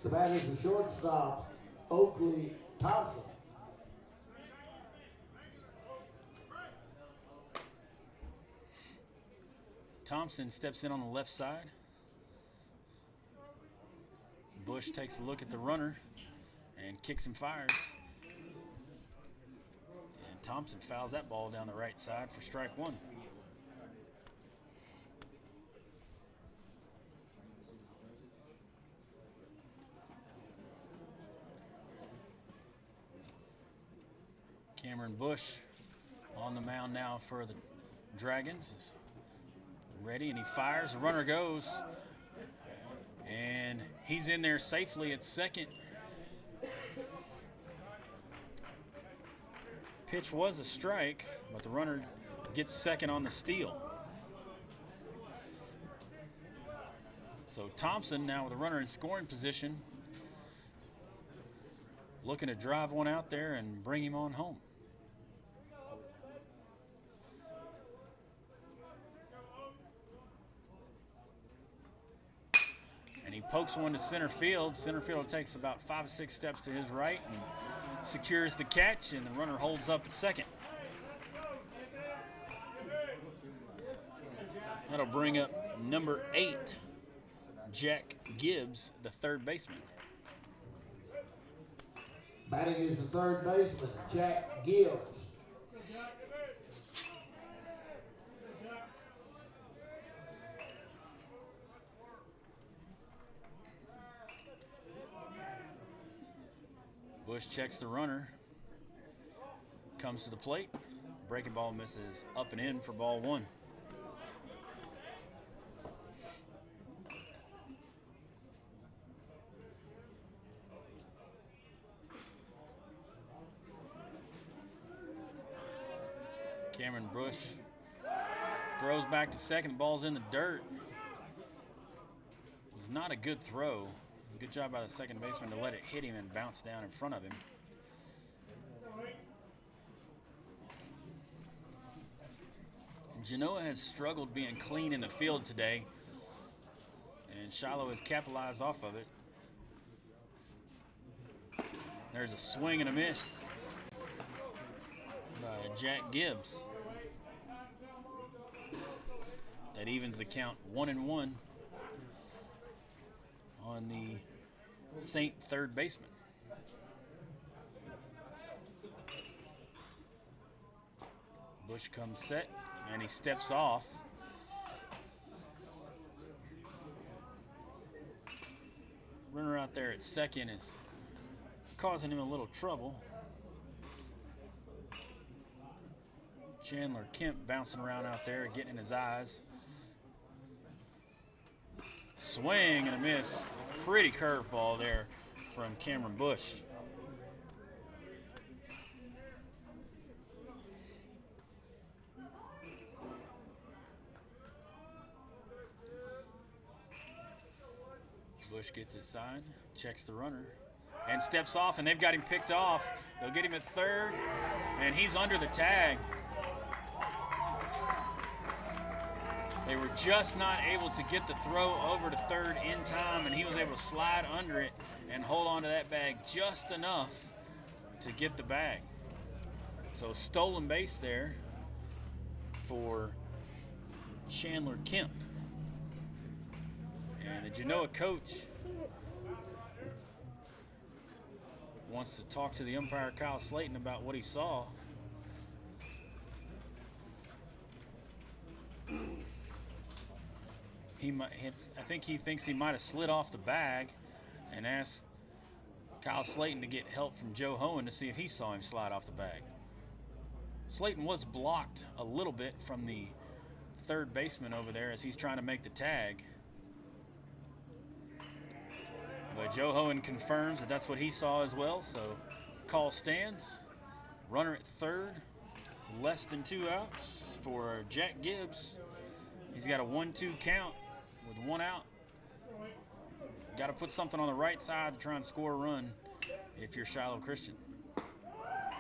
The batter is the shortstop, Oakley Thompson. Thompson steps in on the left side. Bush takes a look at the runner and kicks and fires. And Thompson fouls that ball down the right side for strike 1. Cameron Bush on the mound now for the Dragons is ready, and he fires. The runner goes, and he's in there safely at second. Pitch was a strike, but the runner gets second on the steal. So Thompson now with the runner in scoring position, looking to drive one out there and bring him on home. And he pokes one to center field. Center field takes about 5 or 6 steps to his right and secures the catch, and the runner holds up at second. That'll bring up number 8, Jack Gibbs, the third baseman. Batting is the third baseman, Jack Gibbs. Bush checks the runner, comes to the plate. Breaking ball misses up and in for ball 1. Cameron Bush throws back to second. Ball's in the dirt. It was not a good throw. Good job by the second baseman to let it hit him and bounce down in front of him. Genoa has struggled being clean in the field today, and Shiloh has capitalized off of it. There's a swing and a miss by Jack Gibbs. That evens the count 1-1 on the Saint third baseman. Bush comes set, and he steps off. Runner out there at second is causing him a little trouble. Chandler Kemp bouncing around out there, getting in his eyes. Swing and a miss. Pretty curveball there from Cameron Bush. Bush gets his sign, checks the runner, and steps off, and they've got him picked off. They'll get him at third, and he's under the tag. They were just not able to get the throw over to third in time, and he was able to slide under it and hold on to that bag just enough to get the bag. So stolen base there for Chandler Kemp. And the Genoa coach wants to talk to the umpire, Kyle Slayton, about what he saw. I think he thinks he might have slid off the bag, and asked Kyle Slayton to get help from Joe Hohen to see if he saw him slide off the bag. Slayton was blocked a little bit from the third baseman over there as he's trying to make the tag. But Joe Hohen confirms that that's what he saw as well, so call stands. Runner at third, less than 2 outs for Jack Gibbs. He's got a 1-2 count with 1 out. Got to put something on the right side to try and score a run if you're Shiloh Christian.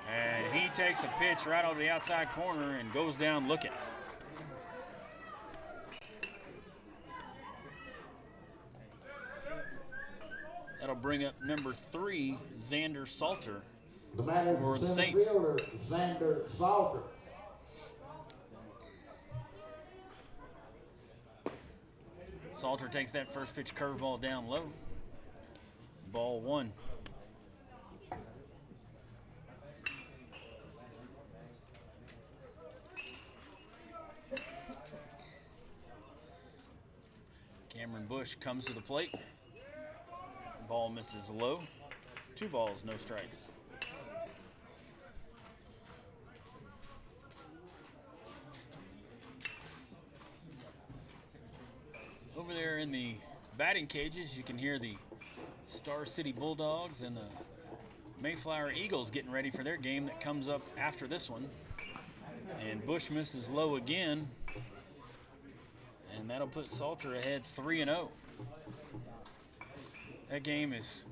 And he takes a pitch right over the outside corner and goes down looking. That'll bring up number 3, Xander Salter, for the Saints. Fielder, Xander Salter. Salter takes that first pitch curveball down low. Ball 1. Cameron Bush comes to the plate. Ball misses low. 2 balls, no strikes. Over there in the batting cages, you can hear the Star City Bulldogs and the Mayflower Eagles getting ready for their game that comes up after this one. And Bush misses low again, and that'll put Salter ahead 3-0. That game is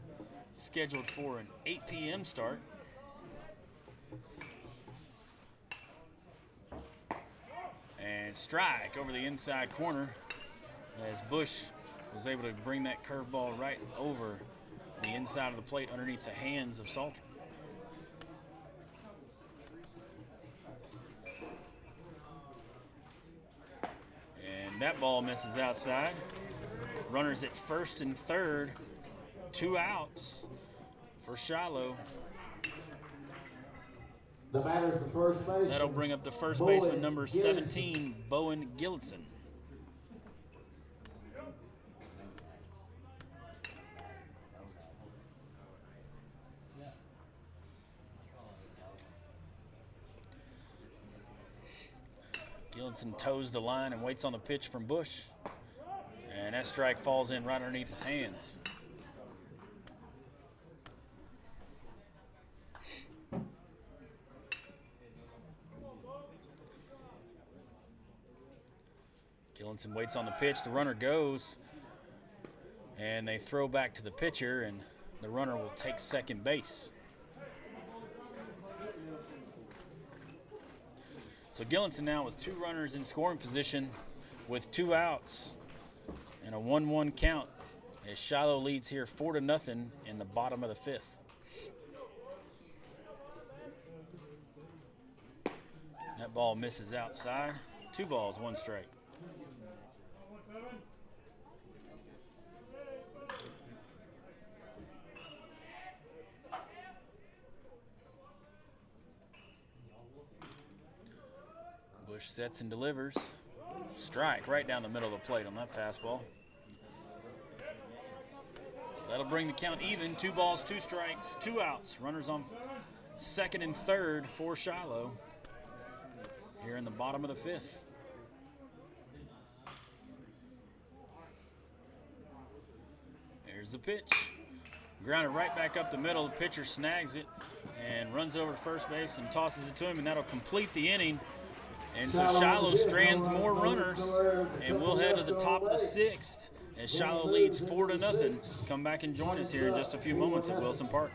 scheduled for an 8 p.m. start. And strike over the inside corner as Bush was able to bring that curveball right over the inside of the plate underneath the hands of Salter. And that ball misses outside. Runners at first and third, 2 outs for Shiloh. The batter's the first baseman. That'll bring up the first baseman, number 17, Bowen Gillitzen. Gillitzen toes the line and waits on the pitch from Bush. And that strike falls in right underneath his hands. Gillitzen waits on the pitch. The runner goes, and they throw back to the pitcher, and the runner will take second base. So Gillitzen now with 2 runners in scoring position with 2 outs and a 1-1 count as Shiloh leads here 4-0 in the bottom of the 5th. That ball misses outside. 2 balls, 1 strike. Bush sets and delivers. Strike right down the middle of the plate on that fastball. So that'll bring the count even. 2 balls, 2 strikes, 2 outs. Runners on second and third for Shiloh here in the bottom of the 5th. There's the pitch. Grounded right back up the middle. The pitcher snags it and runs it over to first base and tosses it to him, and that'll complete the inning. And so Shiloh strands more runners, and we'll head to the top of the 6th as Shiloh leads 4-0. Come back and join us here in just a few moments at Wilson Park.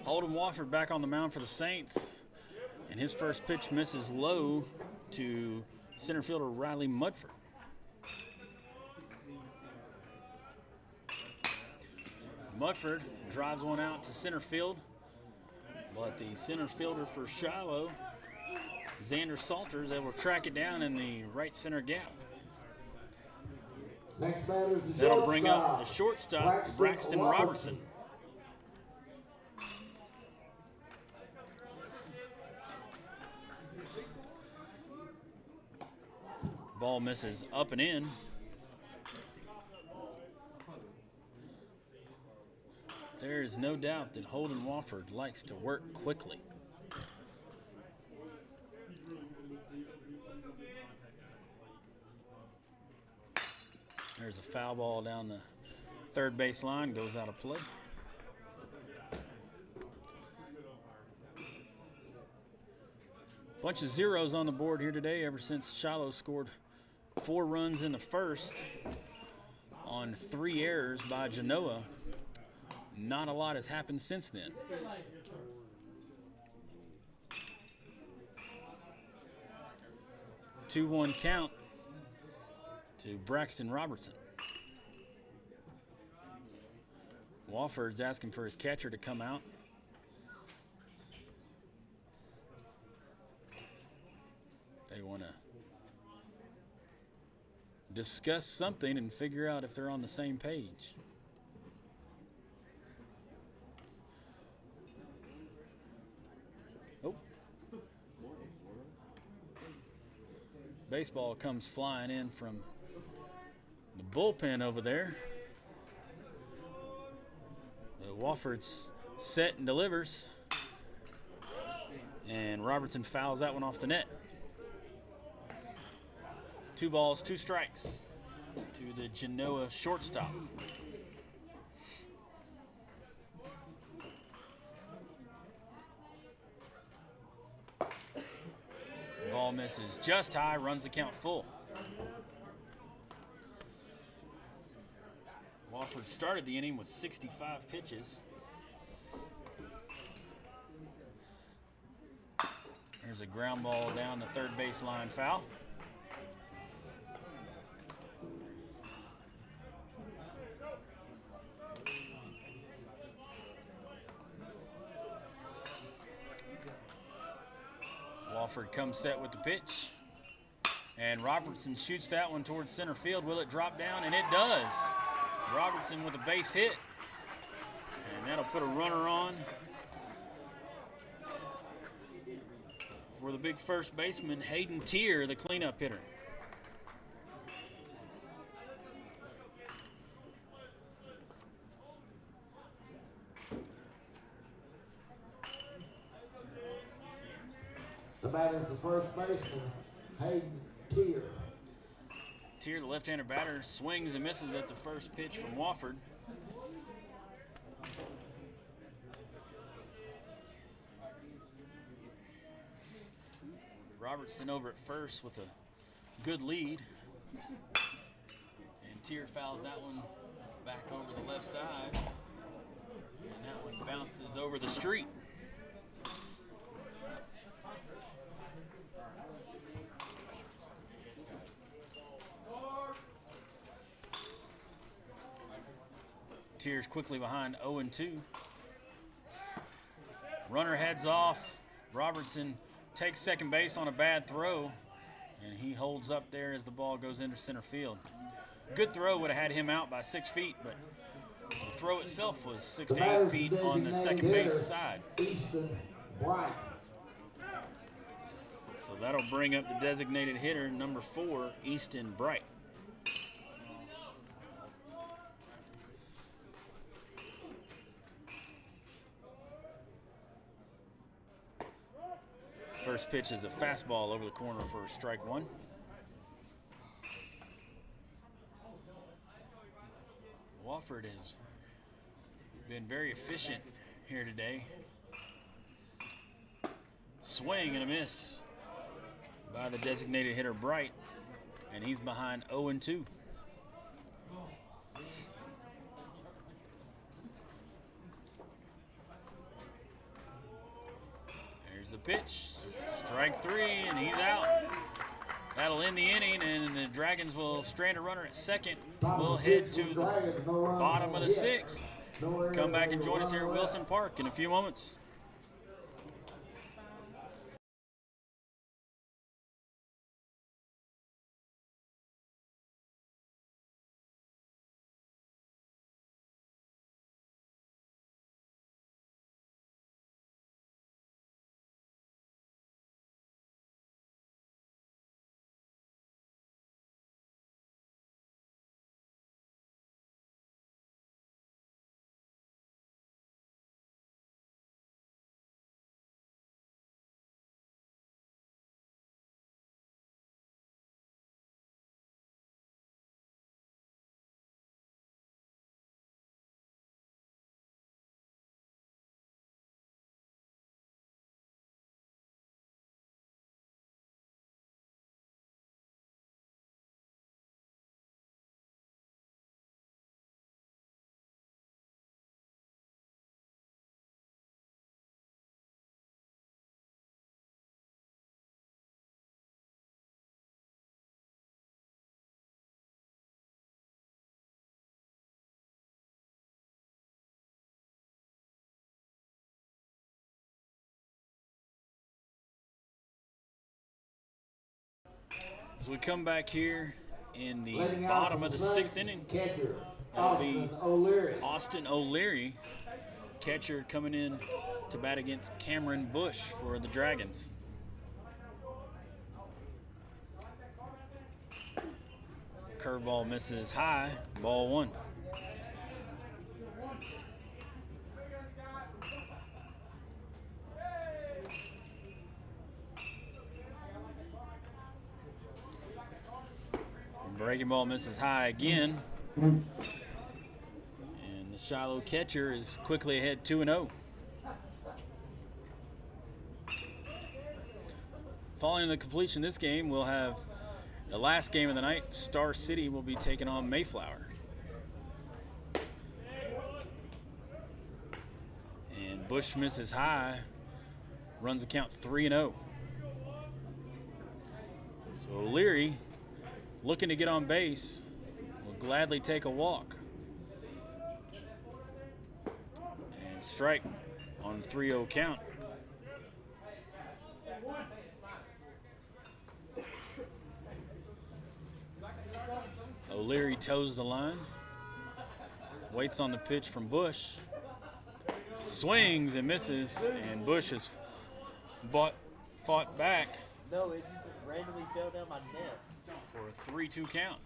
Holden Wofford back on the mound for the Saints, and his first pitch misses low to center fielder Riley Mudford. Mudford drives one out to center field, but the center fielder for Shiloh, Xander Salter, is able to track it down in the right center gap. Next batter is the That'll bring up the shortstop, Braxton Robertson. Ball misses up and in. There is no doubt that Holden Wofford likes to work quickly. There's a foul ball down the third base line, goes out of play. Bunch of zeros on the board here today ever since Shiloh scored 4 runs in the first on 3 errors by Genoa. Not a lot has happened since then. A 2-1 count to Braxton Robertson. Wofford's asking for his catcher to come out. They want to discuss something and figure out if they're on the same page. Oh. Baseball comes flying in from the bullpen over there. Wofford's set and delivers, and Robertson fouls that one off the net. 2 balls, 2 strikes to the Genoa shortstop. Ball misses just high, runs the count full. Wofford started the inning with 65 pitches. There's a ground ball down the third baseline, foul. Wofford comes set with the pitch, and Robertson shoots that one towards center field. Will it drop down? And it does. Robertson with a base hit, and that'll put a runner on for the big first baseman, Hayden Tier, the cleanup hitter. The batter is the first baseman, Hayden Tier. Tier, the left-hander batter, swings and misses at the first pitch from Wofford. Robertson over at first with a good lead. And Tier fouls that one back over the left side. And that one bounces over the street. Tier's quickly behind 0-2. Runner heads off. Robertson takes second base on a bad throw, and he holds up there as the ball goes into center field. Good throw would have had him out by 6 feet, but the throw itself was 6 to 8 feet on the second base side. Easton Bright. So that'll bring up the designated hitter, number 4, Easton Bright. First pitch is a fastball over the corner for strike one. Wofford has been very efficient here today. Swing and a miss by the designated hitter Bright, and he's behind 0-2. There's the pitch, strike 3, and he's out. That'll end the inning, and the Dragons will strand a runner at second. We'll head to the bottom of the 6th. Come back and join us here at Wilson Park in a few moments. As we come back here in the bottom of the 6th inning, that'll be Austin O'Leary, catcher, coming in to bat against Cameron Bush for the Dragons. Curveball misses high, ball 1. Breaking ball misses high again. And the Shiloh catcher is quickly ahead 2-0. Following the completion of this game, we'll have the last game of the night. Star City will be taking on Mayflower. And Bush misses high, runs the count 3-0. So O'Leary, looking to get on base, will gladly take a walk. And strike on 3-0 count. O'Leary toes the line, waits on the pitch from Bush, swings and misses, and Bush has fought back. No, it just randomly fell down my neck. For a 3-2 count.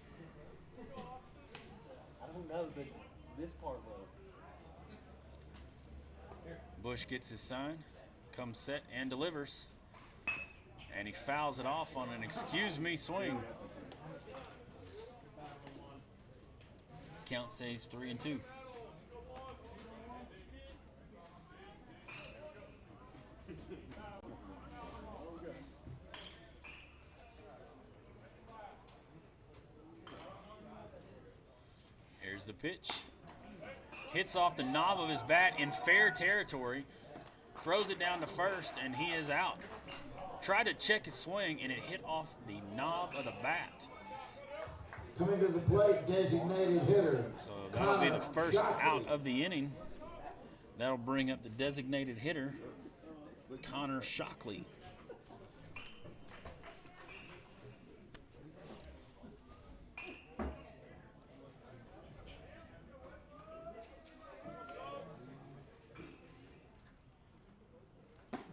I don't know this part though. Bush gets his sign, comes set and delivers. And he fouls it off on an excuse me swing. Count stays 3-2. Here's the pitch. Hits off the knob of his bat in fair territory. Throws it down to first, and he is out. Tried to check his swing, and it hit off the knob of the bat. Coming to the plate, designated hitter. So that'll be the first out of the inning. That'll bring up the designated hitter, Connor Shockley.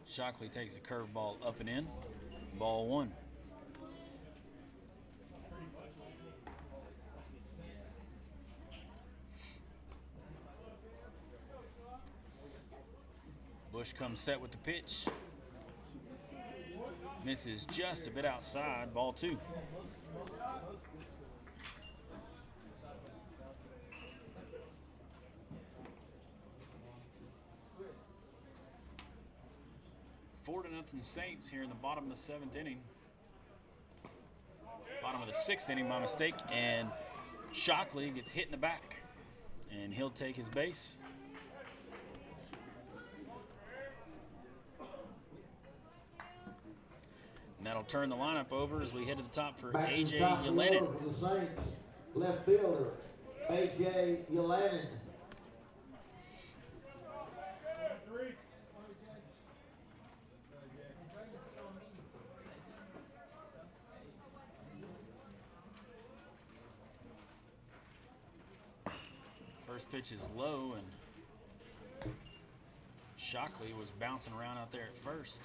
Shockley takes a curveball up and in. Ball one. Bush comes set with the pitch. Misses just a bit outside. Ball two. Four to nothing Saints here in the bottom of the seventh inning. Bottom of the sixth inning, my mistake. And Shockley gets hit in the back. And he'll take his base. And that'll turn the lineup over as we head to the top for A.J. Yelanin. The Saints left fielder, A.J. Yelanin. First pitch is low, and Shockley was bouncing around out there at first.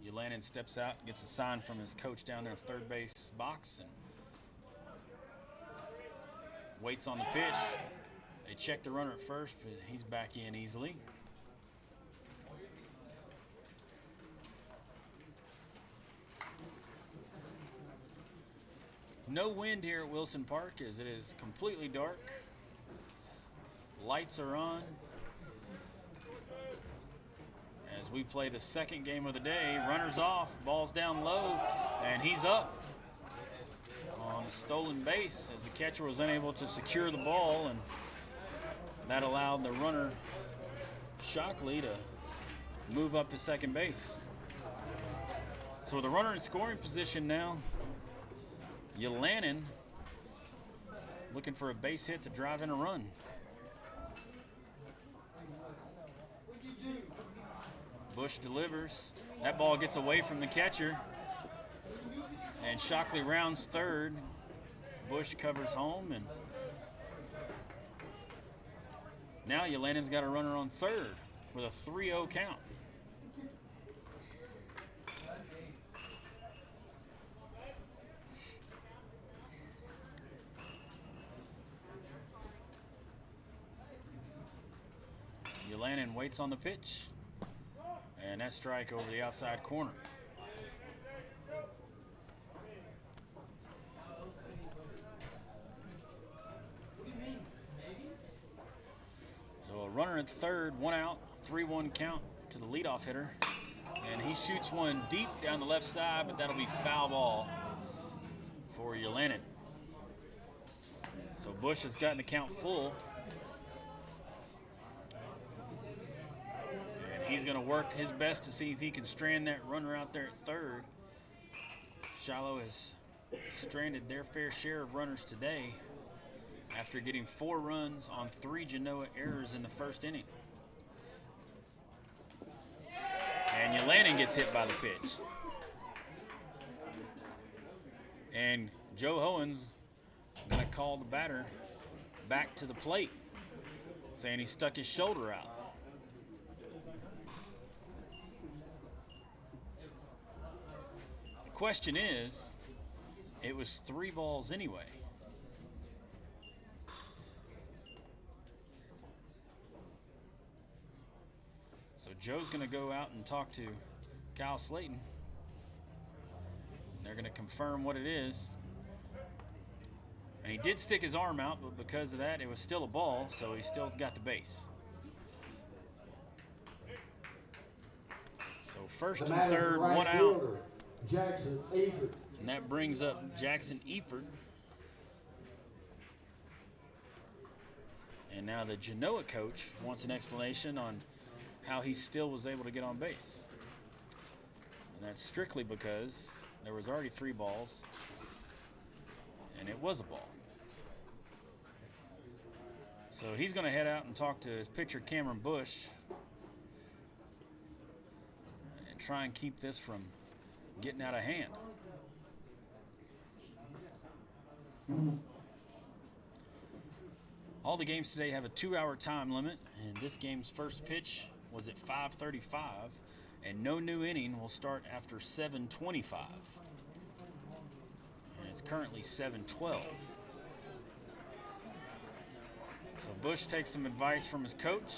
Yelanin steps out, gets a sign from his coach down there at third base box, and waits on the pitch. They check the runner at first, but he's back in easily. No wind here at Wilson Park as it is completely dark. Lights are on. As we play the second game of the day, runners off, ball's down low, and he's up on a stolen base as the catcher was unable to secure the ball, and that allowed the runner Shockley to move up to second base. So with a runner in scoring position now, Yelanin looking for a base hit to drive in a run. Bush delivers. That ball gets away from the catcher. And Shockley rounds third. Bush covers home. And now Yelanin's got a runner on third with a 3-0 count. Yelanin waits on the pitch, and that strike over the outside corner. So a runner at third, one out, 3-1 count to the leadoff hitter, and he shoots one deep down the left side, but that'll be foul ball for Yelanin. So Bush has gotten the count full. He's going to work his best to see if he can strand that runner out there at third. Shiloh has stranded their fair share of runners today after getting 4 runs on 3 Genoa errors in the first inning. And Yelanin gets hit by the pitch. And Joe Hohen's going to call the batter back to the plate, saying he stuck his shoulder out. Question is, it was 3 balls anyway. So Joe's going to go out and talk to Kyle Slayton. They're going to confirm what it is. And he did stick his arm out, but because of that, it was still a ball, so he still got the base. So first and third, one out. Jackson Eford. And that brings up Jackson Eford. And now the Genoa coach wants an explanation on how he still was able to get on base. And that's strictly because there was already 3 balls, and it was a ball. So he's going to head out and talk to his pitcher, Cameron Bush, and try and keep this from getting out of hand. All the games today have a 2-hour time limit, and this game's first pitch was at 5:35, and no new inning will start after 7:25. And it's currently 7:12. So Bush takes some advice from his coach.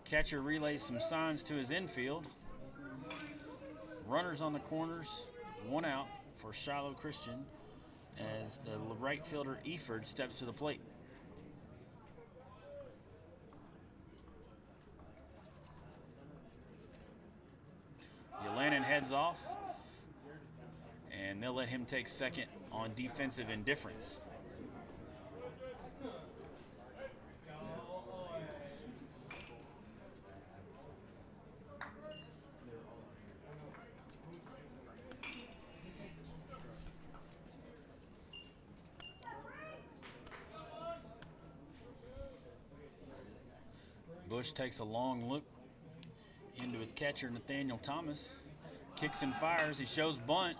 Catcher relays some signs to his infield. Runners on the corners, 1 out for Shiloh Christian as the right fielder Eford steps to the plate. Yelanin heads off, and they'll let him take second on defensive indifference. Bush takes a long look into his catcher, Nathaniel Thomas. Kicks and fires. He shows bunt.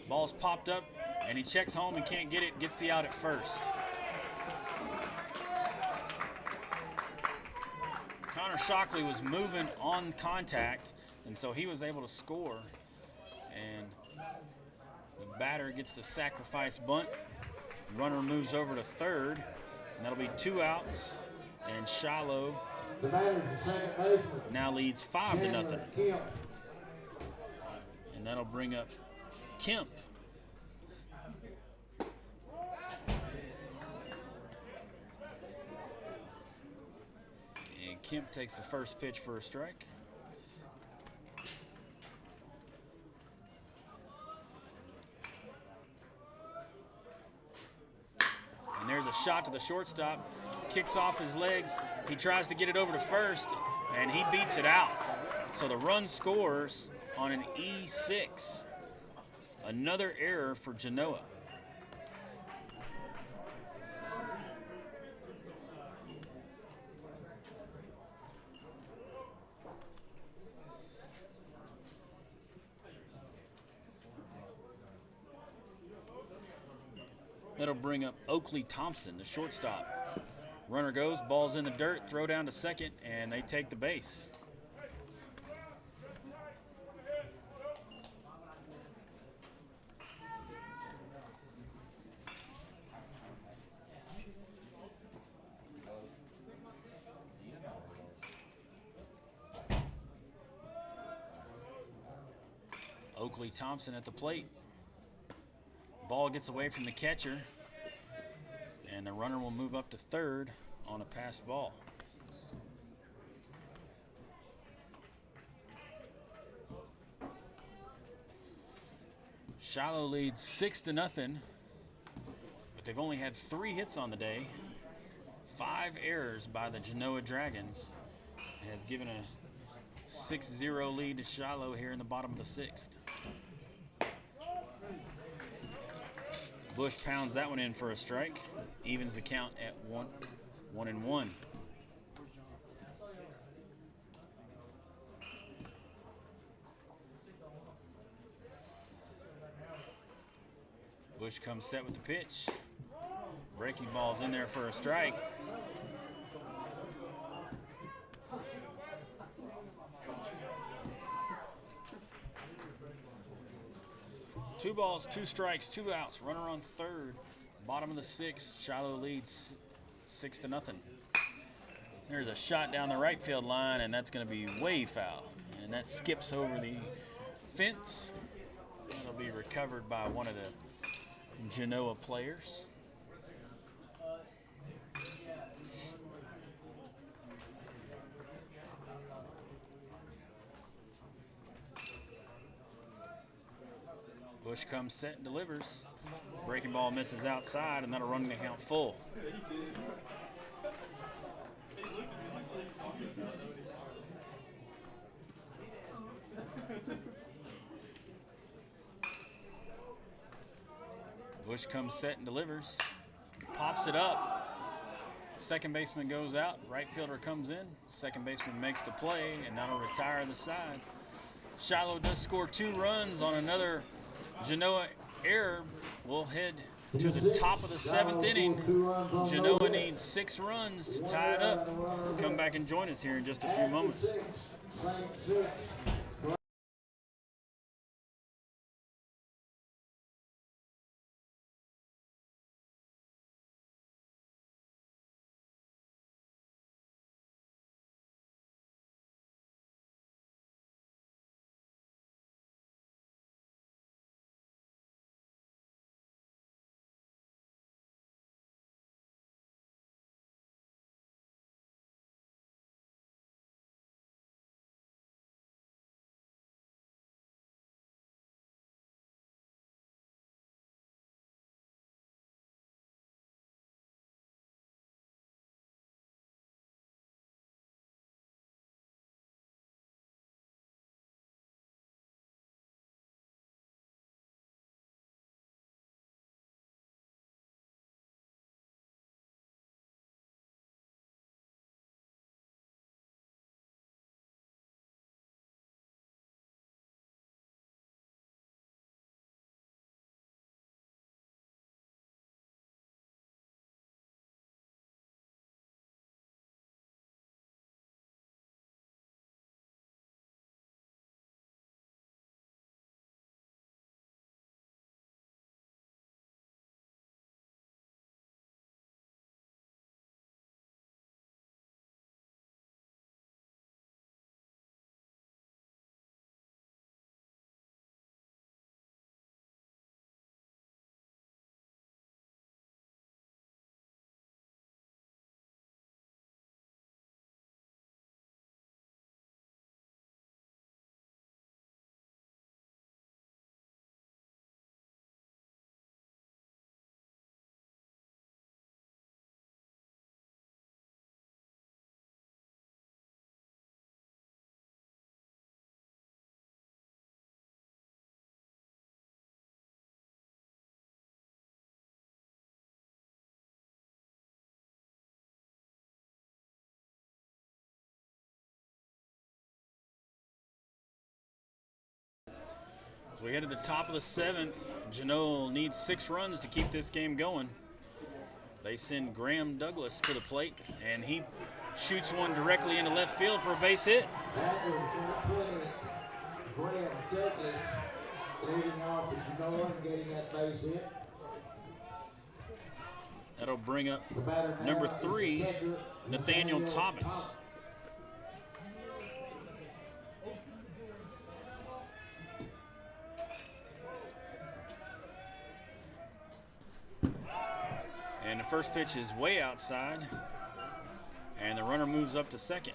Ball's popped up, and he checks home and can't get it. Gets the out at first. Connor Shockley was moving on contact, and so he was able to score. And the batter gets the sacrifice bunt. Runner moves over to third, and that'll be 2 outs. And Shiloh The batter is the second baseman. now leads 5-0. Kemp. And that'll bring up Kemp. And Kemp takes the first pitch for a strike. And there's a shot to the shortstop. Kicks off his legs. He tries to get it over to first, and he beats it out. So the run scores on an E6. Another error for Genoa. That'll bring up Oakley Thompson, the shortstop. Runner goes, ball's in the dirt, throw down to second, and they take the base. Oakley Thompson at the plate. Ball gets away from the catcher, and the runner will move up to third on a passed ball. Shiloh leads 6-0, but they've only had 3 hits on the day. 5 errors by the Genoa Dragons. It has given a 6-0 lead to Shiloh here in the bottom of the 6th. Bush pounds that one in for a strike. Evens the count at 1-1. Bush comes set with the pitch. Breaking ball's in there for a strike. Two balls, 2 strikes, 2 outs. Runner on third. Bottom of the 6th. Shiloh leads 6-0. There's a shot down the right field line, and that's going to be way foul. And that skips over the fence. That'll be recovered by one of the Genoa players. Bush comes, set, and delivers. Breaking ball misses outside, and that'll run the count full. Bush comes, set, and delivers. Pops it up. Second baseman goes out. Right fielder comes in. Second baseman makes the play, and that'll retire the side. Shiloh does score 2 runs on another Genoa error. We'll head to the top of the 7th inning. Genoa needs 6 runs to tie it up. Come back and join us here in just a few moments. As we head to the top of the 7th, Genoa needs 6 runs to keep this game going. They send Graham Douglas to the plate, and he shoots one directly into left field for a base hit. That was Graham Douglas leading off for Genoa and getting that base hit. That'll bring up number 3, Nathaniel Thomas. And the first pitch is way outside, and the runner moves up to second.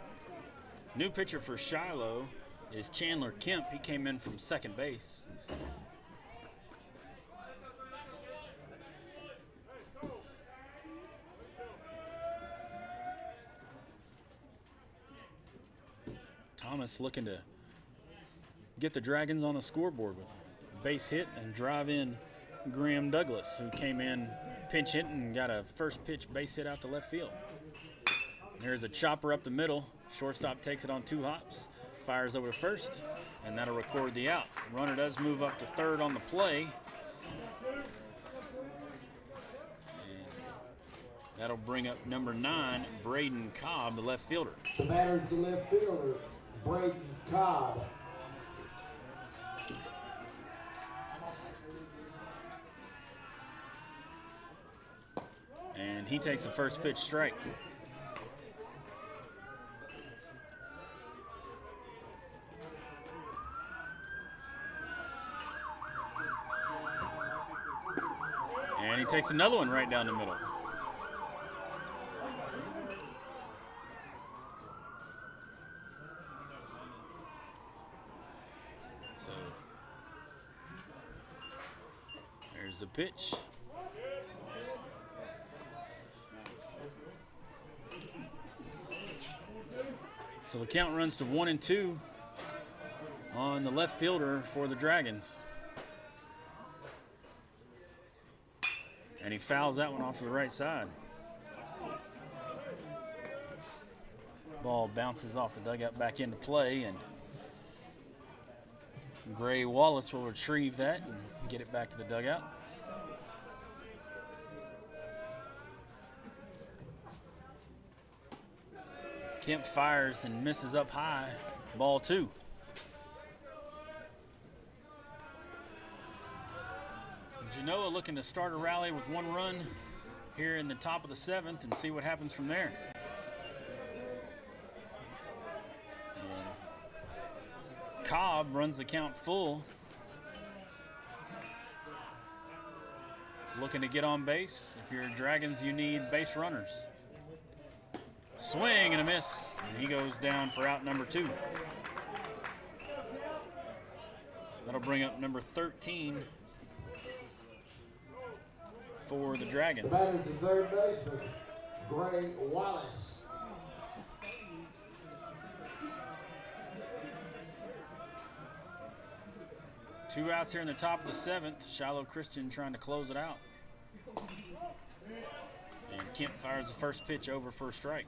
New pitcher for Shiloh is Chandler Kemp. He came in from second base. Thomas looking to get the Dragons on the scoreboard with a base hit and drive in Graham Douglas, who came in pinch hitting and got a first pitch base hit out to left field. There's a chopper up the middle. Shortstop takes it on 2 hops, fires over to first, and that'll record the out. Runner does move up to third on the play. And that'll bring up number 9, Braden Cobb, the left fielder. The batter's the left fielder, Braden Cobb. And he takes a first pitch strike. And he takes another one right down the middle. So there's the pitch. So the count runs to 1-2 on the left fielder for the Dragons. And he fouls that one off to the right side. Ball bounces off the dugout back into play, and Gray Wallace will retrieve that and get it back to the dugout. Kemp fires and misses up high. Ball 2. Genoa looking to start a rally with 1 run here in the top of the 7th and see what happens from there. And Cobb runs the count full. Looking to get on base. If you're Dragons, you need base runners. Swing and a miss, and he goes down for out number 2. That'll bring up number 13 for the Dragons. The batter's the third baseman, Gray Wallace. Two outs here in the top of the 7th. Shiloh Christian trying to close it out. And Kemp fires the first pitch over for a strike.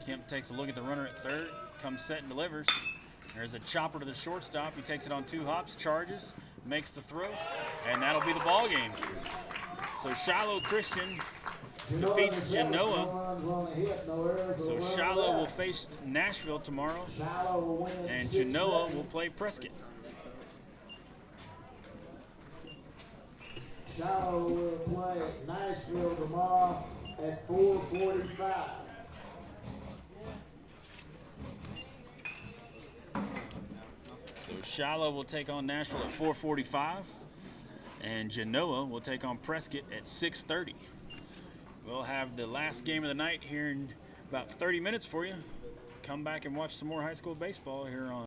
Kemp takes a look at the runner at third, comes set and delivers. There's a chopper to the shortstop. He takes it on 2 hops, charges, makes the throw, and that'll be the ball game. So Shiloh Christian defeats Genoa. So Shiloh will face Nashville tomorrow, and Genoa will play Prescott. Shiloh will play Nashville tomorrow at 4:45. So Shiloh will take on Nashville at 4:45, and Genoa will take on Prescott at 6:30. We'll have the last game of the night here in about 30 minutes for you. Come back and watch some more high school baseball here on